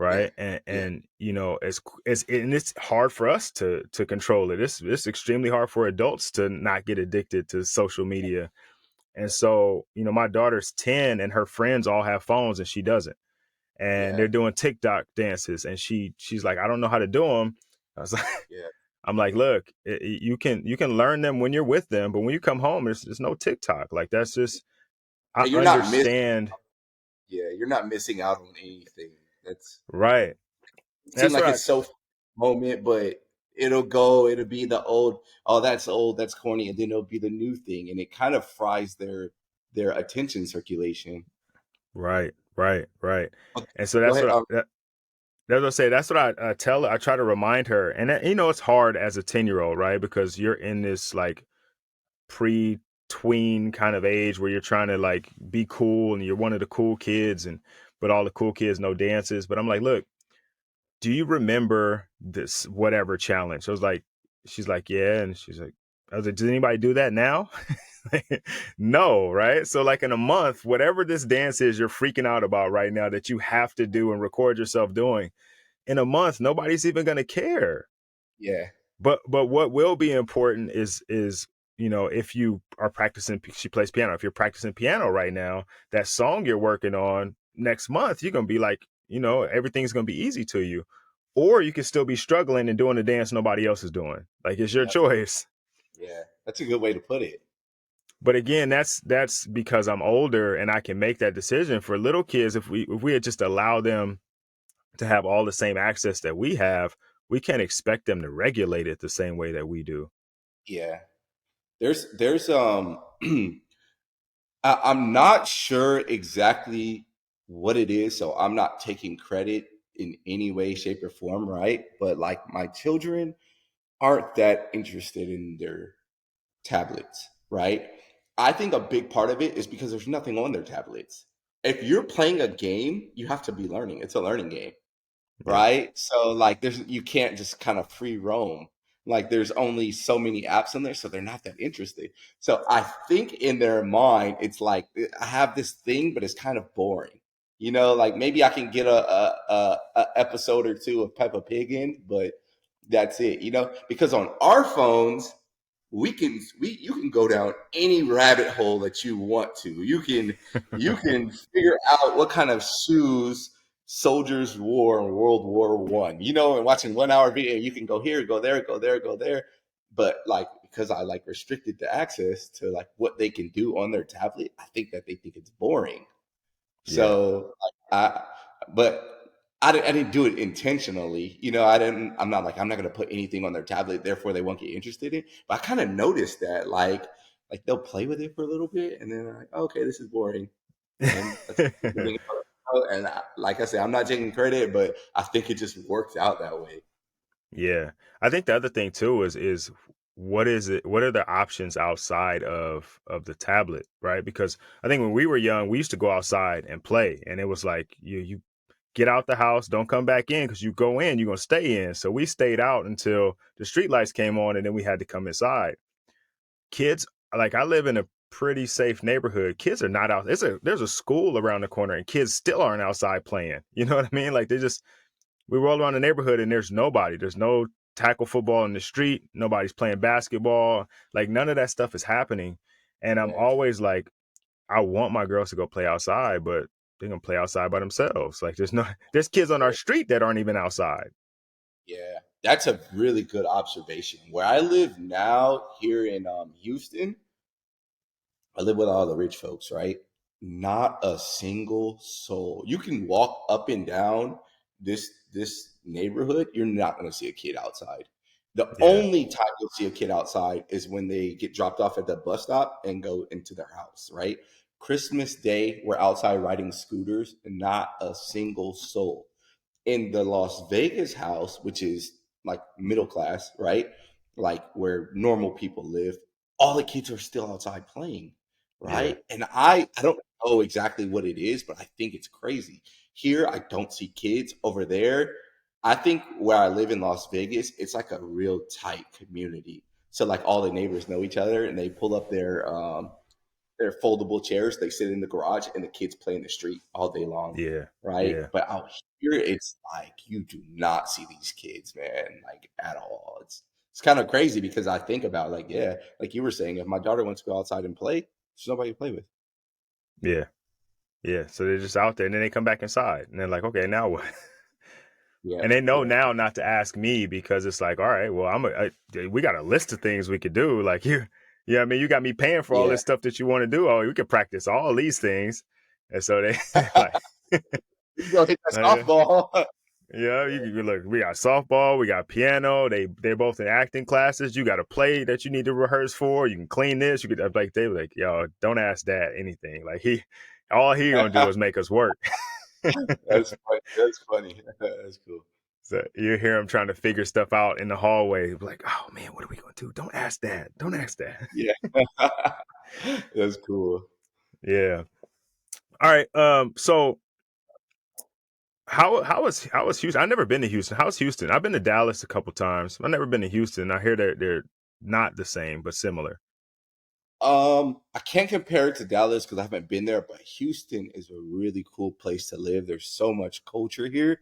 yeah, right? And yeah, and it's hard for us to control it. It's extremely hard for adults to not get addicted to social media. And so, my daughter's 10 and her friends all have phones and she doesn't, and yeah, they're doing TikTok dances, and she's like, I don't know how to do them. I was like, yeah. I'm like, look, you can learn them when you're with them, but when you come home, there's no TikTok. Like that's just I And you're not missing. understand, Yeah, you're not missing out on anything. That's right? It seems That's like what I it's so moment, but it'll be the old, oh, that's old, that's corny, and then it'll be the new thing, and it kind of fries their attention circulation. right. Okay, And so go that's ahead. that's what I say. That's what I tell her. I try to remind her, and it's hard as a 10-year-old, right? Because you're in this like pre-tween kind of age where you're trying to like be cool and you're one of the cool kids, and but all the cool kids know dances. But I'm like, look, do you remember this whatever challenge? She's like, yeah, and she's like, I was like, does anybody do that now? No, right? So like in a month, whatever this dance is you're freaking out about right now that you have to do and record yourself doing, in a month nobody's even going to care. Yeah, But what will be important is if you are practicing, she plays piano. If you're practicing piano right now, that song you're working on next month, you're gonna be like, everything's going to be easy to you. Or you can still be struggling and doing the dance nobody else is doing. Like, it's your Yeah, choice. yeah, that's a good way to put it. But again, that's because I'm older and I can make that decision. For little kids, if we had just allowed them to have all the same access that we have, we can't expect them to regulate it the same way that we do. Yeah, there's I'm not sure exactly what it is, so I'm not taking credit in any way, shape, or form, right? But like my children aren't that interested in their tablets, right? I think a big part of it is because there's nothing on their tablets. If you're playing a game, you have to be learning. It's a learning game, Yeah. right? So like there's you can't just kind of free roam. Like there's only so many apps on there, so they're not that interested. So I think in their mind, it's like I have this thing, but it's kind of boring. Like maybe I can get a episode or two of Peppa Pig in, but that's it. Because on our phones, you can go down any rabbit hole that you want to. You can figure out what kind of shoes soldiers wore in World War I. And watching 1 hour video, you can go here, go there, go there, go there. But like because I like restricted the access to like what they can do on their tablet, I think that they think it's boring. Yeah. So, but I didn't do it intentionally. I'm not like, I'm not going to put anything on their tablet, therefore they won't get interested in it. But I kind of noticed that, like they'll play with it for a little bit and then they're like, okay, this is boring. And that's and like I said, I'm not taking credit, but I think it just worked out that way. Yeah. I think the other thing too is what is it what are the options outside of the tablet, right? Because I think when we were young, we used to go outside and play, and it was like you get out the house, don't come back in, because you go in, you're gonna stay in. So we stayed out until the street lights came on, and then we had to come inside. Kids, like, I live in a pretty safe neighborhood. Kids are not out. There's a school around the corner, and kids still aren't outside playing. You know what I mean? Like, we roll around the neighborhood and there's nobody. There's no tackle football in the street. Nobody's playing basketball. Like, none of that stuff is happening. And I'm Yeah, always like, I want my girls to go play outside, but they're gonna play outside by themselves. Like, there's kids on our street that aren't even outside. yeah, that's a really good observation. Where I live now, here in Houston, I live with all the rich folks, right? Not a single soul. You can walk up and down this neighborhood. You're not going to see a kid outside. The Yeah, only time you'll see a kid outside is when they get dropped off at the bus stop and go into their house, right? Christmas Day, we're outside riding scooters, and not a single soul in the Las Vegas house, which is like middle class, right? Like where normal people live, all the kids are still outside playing, yeah, right? And I don't know exactly what it is, but I think it's crazy. Here I don't see kids. Over there, I think where I live in Las Vegas, it's like a real tight community. So like all the neighbors know each other and they pull up their foldable chairs. They sit in the garage and the kids play in the street all day long, yeah, right? yeah, But out here, it's like you do not see these kids, man, like at all. It's kind of crazy because I think about like, yeah, like you were saying, if my daughter wants to go outside and play, there's nobody to play with. yeah, yeah. So they're just out there, and then they come back inside, and they're like, okay, now what? Yeah, And they know yeah, now not to ask me, because it's like, all right, well, we got a list of things we could do. Like, I mean, you got me paying for all yeah. this stuff that you want to do. Oh, we could practice all these things. And so they like, You go hit that like, softball. yeah, you look, we got softball, we got piano. They're both in acting classes. You got a play that you need to rehearse for. You can clean this. You could like they were like, yo, don't ask dad anything. Like, all he gonna do is make us work. That's funny. That's funny. That's cool. So you hear him trying to figure stuff out in the hallway, like, oh man, what are we gonna do? Don't ask that. Don't ask that. Yeah, that's cool. Yeah. All right. So how is Houston? I've never been to Houston. How's Houston? I've been to Dallas a couple times. I've never been to Houston. I hear that they're not the same, but similar. I can't compare it to Dallas because I haven't been there, but Houston is a really cool place to live. There's so much culture here,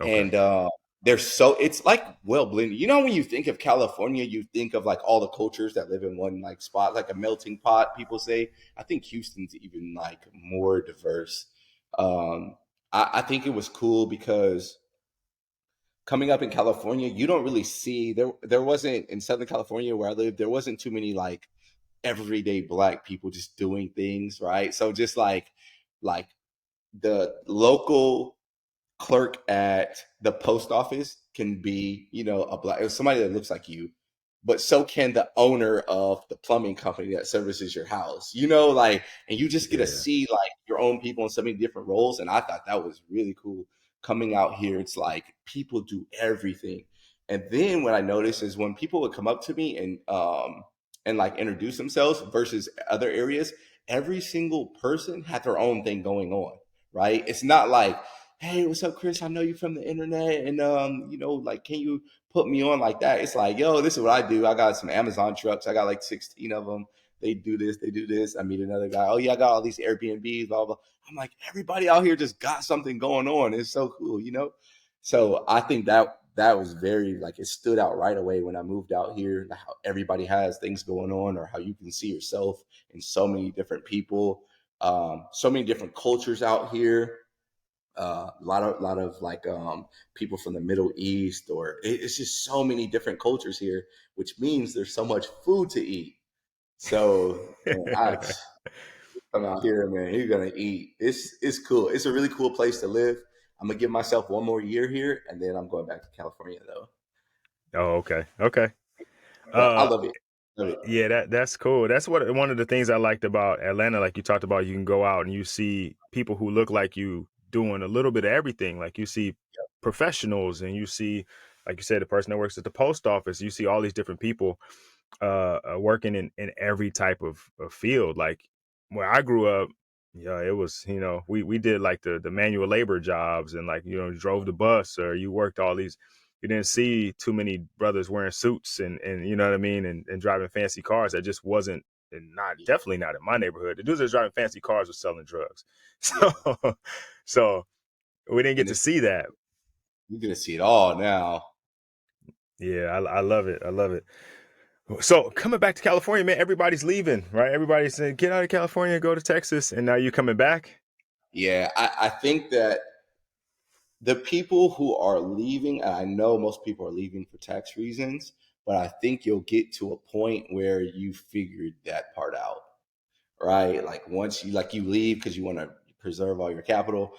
Okay. and it's like well blended. When you think of California, you think of like all the cultures that live in one like spot, like a melting pot. People say. I think Houston's even like more diverse. Um, I think it was cool because coming up in California, you don't really see there wasn't in Southern California where I live, there wasn't too many like everyday black people just doing things, right? So just like the local clerk at the post office can be, a black somebody that looks like you, but so can the owner of the plumbing company that services your house. Like, and you just get to Yeah. see like your own people in so many different roles. And I thought that was really cool. Coming out here, it's like people do everything. And then what I noticed is when people would come up to me and like introduce themselves versus other areas, every single person had their own thing going on, right? It's not like, hey, what's up, Chris? I know you from the internet, and like, can you put me on like that? It's like, yo, this is what I do. I got some Amazon trucks. I got like 16 of them. They do this. They do this. I meet another guy. Oh yeah, I got all these Airbnbs. Blah blah. I'm like, everybody out here just got something going on. It's so cool. So I think that was very like it stood out right away when I moved out here. How everybody has things going on, or how you can see yourself in so many different people, so many different cultures out here. A lot of like people from the Middle East, or it's just so many different cultures here, which means there's so much food to eat. So man, I come out here, man, you're gonna eat. It's cool. It's a really cool place to live. I'm gonna give myself one more year here, and then I'm going back to California though. Oh, okay. Okay. But I Uh, love it. Love it. yeah, that's cool. That's one of the things I liked about Atlanta. Like you talked about, you can go out and you see people who look like you doing a little bit of everything. Like you see professionals, and you see, like you said, the person that works at the post office. You see all these different people working in every type of field. Like where I grew up, yeah, it was, we did like the manual labor jobs, and like, drove the bus, or you worked all these. You didn't see too many brothers wearing suits and you know what I mean, and driving fancy cars. That just wasn't, and not, Yeah, definitely not in my neighborhood. The dudes that was driving fancy cars were selling drugs. yeah. So so we didn't get And to it's see that. you're gonna see it all now. Yeah, I love it. I love it. So coming back to California, man, everybody's leaving, right? Everybody's saying, get out of California, go to Texas, and now you're coming back. Yeah, I think that the people who are leaving, and I know most people are leaving for tax reasons, but I think you'll get to a point where you figured that part out, right? Like once you leave because you want to preserve all your capital,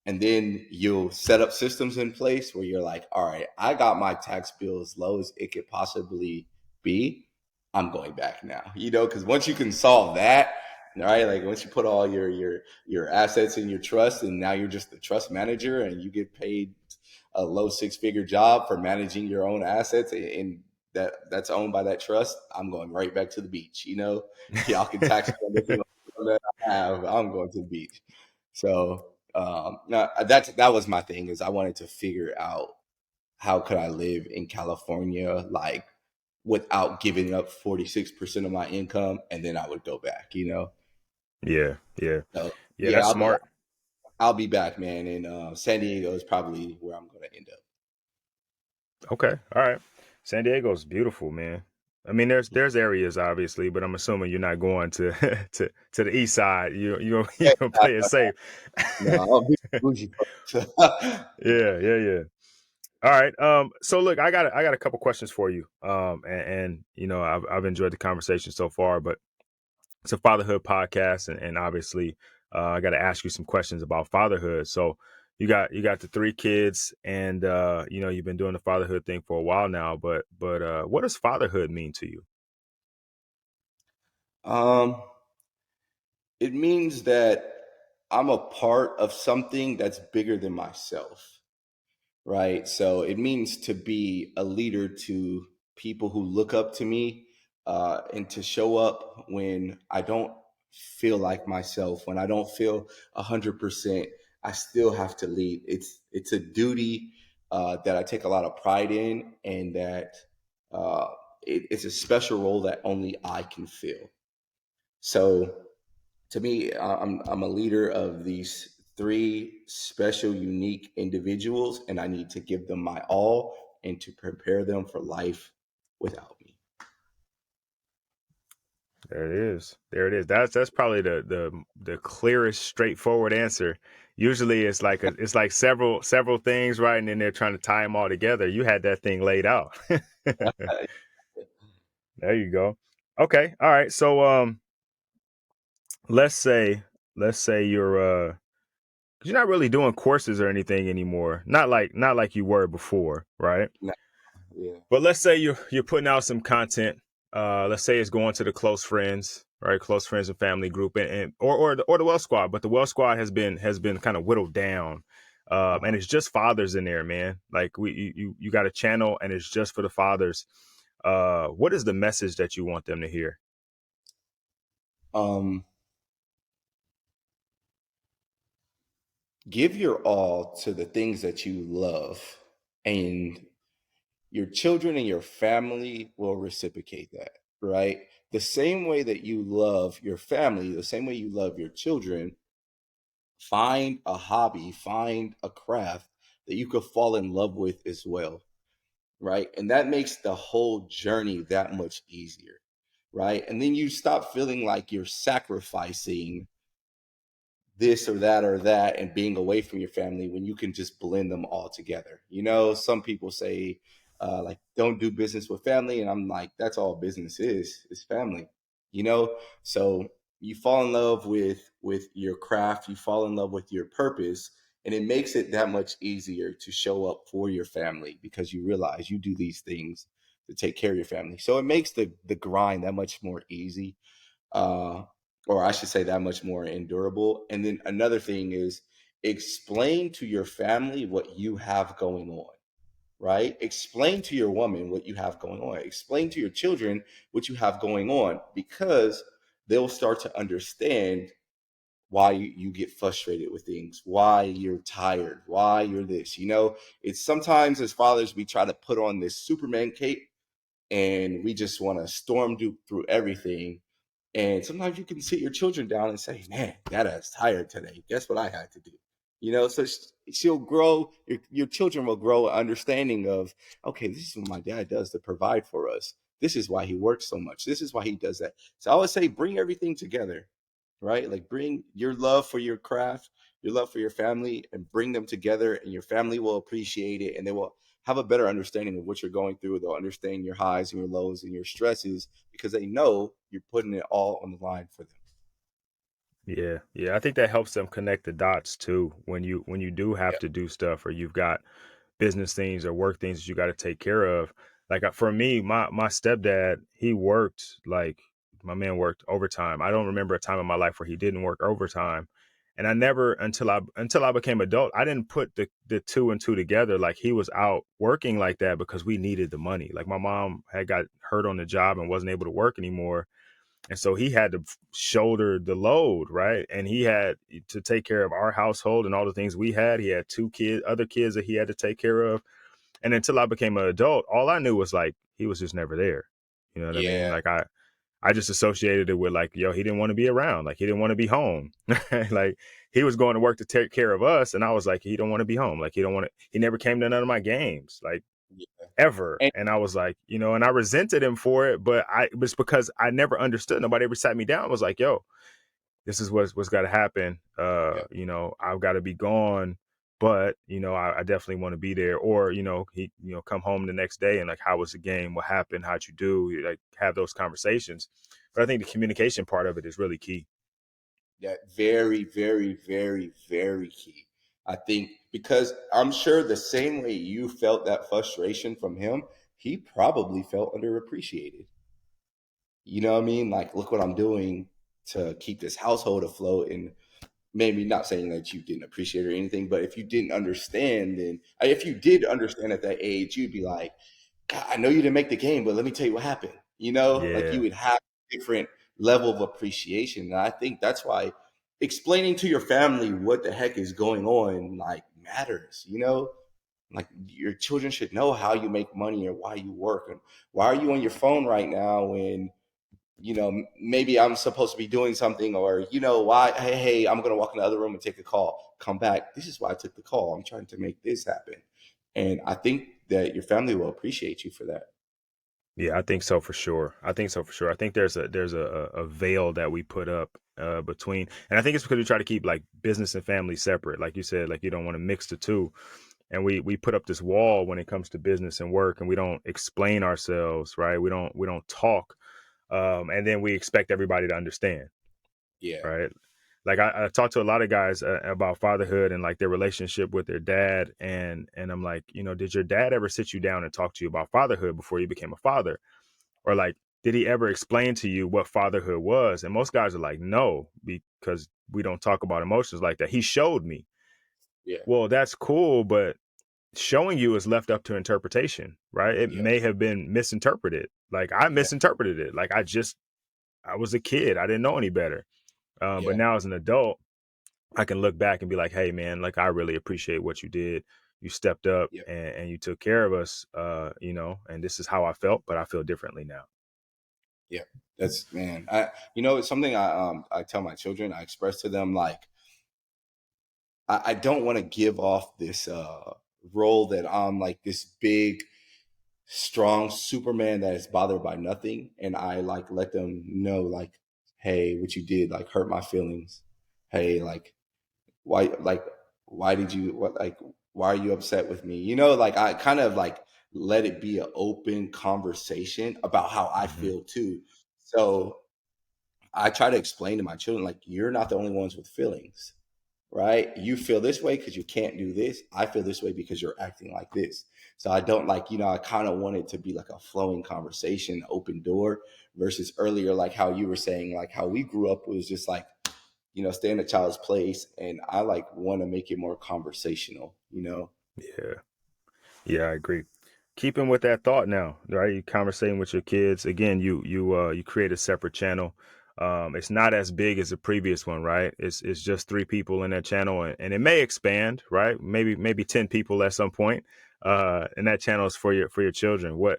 and then you'll set up systems in place where you're like, all right, I got my tax bill as low as it could possibly be. I'm going back now, because once you can solve that, right? Like once you put all your assets in your trust, and now you're just the trust manager, and you get paid a low six-figure job for managing your own assets, and that's owned by that trust. I'm going right back to the beach. Y'all can tax me everything that I have. I'm going to the beach. So no, that was my thing, is I wanted to figure out how could I live in California like without giving up 46% of my income, and then I would go back. Yeah, yeah, So yeah. yeah, That's I'll be smart. I'll be back, man. And San Diego is probably where I'm going to end up. Okay, all right. San Diego's beautiful, man. I mean, there's areas obviously, but I'm assuming you're not going to to the east side. You Yeah, gonna play it safe. no, I'm bougie folks. Yeah, yeah, yeah. All right. So look, I got a couple questions for you. And I've enjoyed the conversation so far, but it's a fatherhood podcast, and obviously, I got to ask you some questions about fatherhood. So you got the three kids, and you've been doing the fatherhood thing for a while now. But what does fatherhood mean to you? um, it means that I'm a part of something that's bigger than myself, right? So it means to be a leader to people who look up to me, and to show up when I don't feel like myself, when I don't feel 100%. I still have to lead. It's a duty that I take a lot of pride in, and that uh, it's a special role that only I can fill. So to me, I'm a leader of these three special, unique individuals, and I need to give them my all and to prepare them for life without me. There it is. There it is. That's probably the clearest, straightforward answer Usually it's like several things, right? And then they're trying to tie them all together. You had that thing laid out. There you go. Okay. All right. So let's say let's say you're 'cause you're not really doing courses or anything anymore. Not like you were before, right? Nah, yeah. But let's say you're putting out some content. Let's say it's going to the close friends, right? Close friends and family group, and or the well squad. But the well squad has been kind of whittled down, and Uh-huh. it's just fathers in there, man. Like you got a channel, and it's just for the fathers. What is the message that you want them to hear? Um, give your all to the things that you love, and your children and your family will reciprocate that, right? The same way that you love your family, the same way you love your children, find a hobby, find a craft that you could fall in love with as well, right? And that makes the whole journey that much easier, right? And then you stop feeling like you're sacrificing this or that and being away from your family when you can just blend them all together. Some people say, like, don't do business with family. And I'm like, that's all business is family, you know? So you fall in love with your craft, you fall in love with your purpose, and it makes it that much easier to show up for your family because you realize you do these things to take care of your family. So it makes the grind that much more easy, uh, or I should say that much more endurable. And then another thing is explain to your family what you have going on, right? Explain to your woman what you have going on. Explain to your children what you have going on because they'll start to understand why you get frustrated with things, why you're tired, why you're this. It's sometimes as fathers, we try to put on this Superman cape and we just want to storm through everything. And sometimes you can sit your children down and say, "Man, Dada's tired today. Guess what I had to do?" So she'll grow. Your children will grow an understanding of, okay, this is what my dad does to provide for us. This is why he works so much. This is why he does that. So I would say, bring everything together, right? Like, bring your love for your craft, your love for your family, and bring them together, and your family will appreciate it, and they will have a better understanding of what you're going through. They'll understand your highs and your lows and your stresses because they know you're putting it all on the line for them. Yeah, yeah. I think that helps them connect the dots too. When you do have Yeah. to do stuff, or you've got business things or work things that you got to take care of. Like for me, my stepdad, he worked like my man worked overtime. I don't remember a time in my life where he didn't work overtime. And I never until I became adult, I didn't put the two and two together. Like he was out working like that because we needed the money. Like my mom had got hurt on the job and wasn't able to work anymore. And so he had to shoulder the load, right? And he had to take care of our household and all the things we had. He had other kids that he had to take care of. And until I became an adult, all I knew was like he was just never there. You know what I mean? Yeah. Like I just associated it with like, yo, he didn't want to be around. Like he didn't want to be home. Like he was going to work to take care of us. And I was like, he don't want to be home. Like he never came to none of my games. Like Yeah. ever. And And I was like, and I resented him for it, but it was because I never understood. Nobody ever sat me down and was like, yo, this is what's got to happen. yeah. I've got to be gone, but I definitely want to be there. Or he come home the next day and like, how was the game? What happened? How'd you do? Like have those conversations. But I think the communication part of it is really key. Yeah, very, very, very, very key. I think because I'm sure the same way you felt that frustration from him, he probably felt underappreciated. You know what I mean? Like, look what I'm doing to keep this household afloat. And maybe not saying that you didn't appreciate it or anything, but if you didn't understand, then if you did understand at that age, you'd be like, "God, I know you didn't make the game, but let me tell you what happened." Like you Yeah, would have a different level of appreciation. And I think that's why explaining to your family what the heck is going on like matters. Like your children should know how you make money or why you work and why are you on your phone right now when maybe I'm supposed to be doing something, or why, hey, I'm gonna walk in the other room and take a call, come back. This is why I took the call. I'm trying to make this happen. And I think that your family will appreciate you for that. yeah, I think so for sure. I think so for sure. I think there's a veil that we put up between, and I think it's because we try to keep like business and family separate. Like you said, like you don't want to mix the two. And we put up this wall when it comes to business and work, and we don't explain ourselves, right? We don't talk, and then we expect everybody to understand, Yeah. right? Like I talk to a lot of guys about fatherhood and like their relationship with their dad, and I'm like, did your dad ever sit you down and talk to you about fatherhood before you became a father? Or like, did he ever explain to you what fatherhood was? And most guys are like, no, because we don't talk about emotions like that. He showed me. Yeah. Well, that's cool, but showing you is left up to interpretation, right? It Yeah. may have been misinterpreted. Like I Yeah. misinterpreted it. Like I was a kid. I didn't know any better. But Yeah. now as an adult, I can look back and be like, hey man, like I really appreciate what you did. You stepped up Yeah. and you took care of us, and this is how I felt, but I feel differently now. Yeah. That's, man. It's something I tell my children. I express to them, like, I don't want to give off this role that I'm like this big, strong Superman that is bothered by nothing, and I like let them know, like, hey, what you did like hurt my feelings. Hey, like why did you what like why are you upset with me? Like I kind of like let it be an open conversation about how I Hmm. feel too. So I try to explain to my children, like, you're not the only ones with feelings, right? You feel this way because you can't do this. I feel this way because you're acting like this. So I don't like, I kind of want it to be like a flowing conversation, open door, versus earlier, like how you were saying, like how we grew up was just like, stay in a child's place. And I like want to make it more conversational. Yeah. Yeah, I agree. Keeping with that thought now, right? You conversating with your kids again. You create a separate channel. It's not as big as the previous one, right? It's just 3 people in that channel, and it may expand, right? Maybe 10 people at some point. And that channel is for your children. What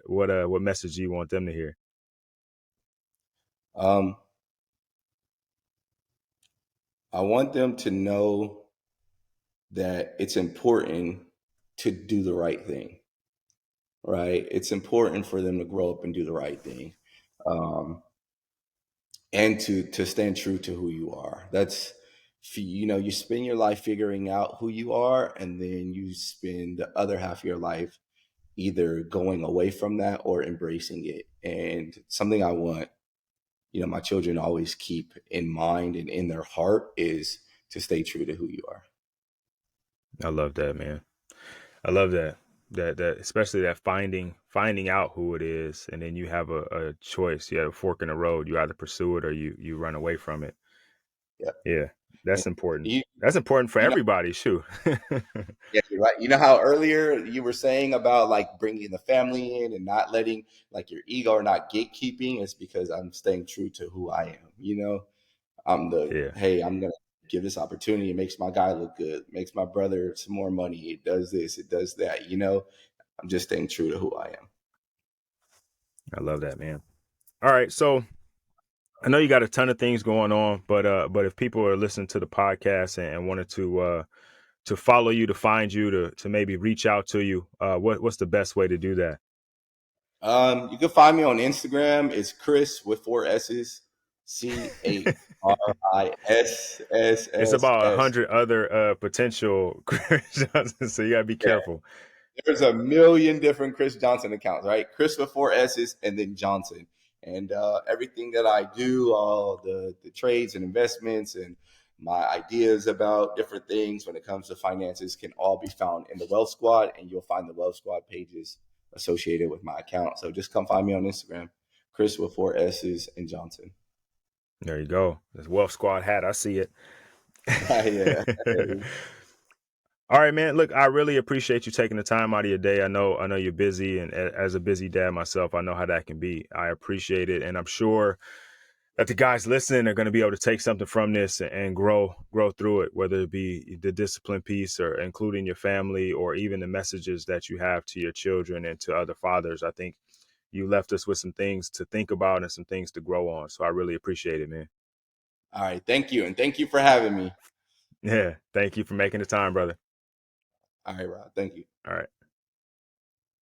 message do you want them to hear? Um, I want them to know that it's important to do the right thing, right? It's important for them to grow up and do the right thing. Um, and to stand true to who you are. That's, you spend your life figuring out who you are, and then you spend the other half of your life either going away from that or embracing it. And something I want, my children always keep in mind and in their heart is to stay true to who you are. I love that, man. I love that. That especially that finding out who it is, and then you have a choice. You have a fork in the road. You either pursue it or you run away from it. Yeah. Yeah, And that's important. you, That's important for you know, everybody. Shoot. yeah, you're right. You know how earlier you were saying about like bringing the family in and not letting like your ego or not gatekeeping? It's because I'm staying true to who I am. Yeah, I'm gonna give this opportunity. It makes my guy look good, makes my brother some more money. It does this, it does that. I'm just staying true to who I am. I love that, man. All right, so I know you got a ton of things going on, but if people are listening to the podcast and wanted to follow you, to find you, to maybe reach out to you, what's the best way to do that? You can find me on Instagram. It's Chris with 4 S's, It's CHRISSSS. about 100 other potential Chris Johnson, so you gotta be careful. There's a million different Chris Johnson accounts, right? Chris with 4 S's and then Johnson. And everything that I do, all the trades and investments and my ideas about different things when it comes to finances can all be found in the Wealth Squad. And you'll find the Wealth Squad pages associated with my account. So just come find me on Instagram, Chris with 4 S's and Johnson. There you go. This Wealth Squad hat, I see it. Yeah. All right, man. Look, I really appreciate you taking the time out of your day. I know you're busy, and as a busy dad myself, I know how that can be. I appreciate it, and I'm sure that the guys listening are going to be able to take something from this and grow through it, whether it be the discipline piece or including your family, or even the messages that you have to your children and to other fathers. I think you left us with some things to think about and some things to grow on. So I really appreciate it, man. All right. Thank you. And thank you for having me. Yeah. Thank you for making the time, brother. All right, Rob. Thank you. All right.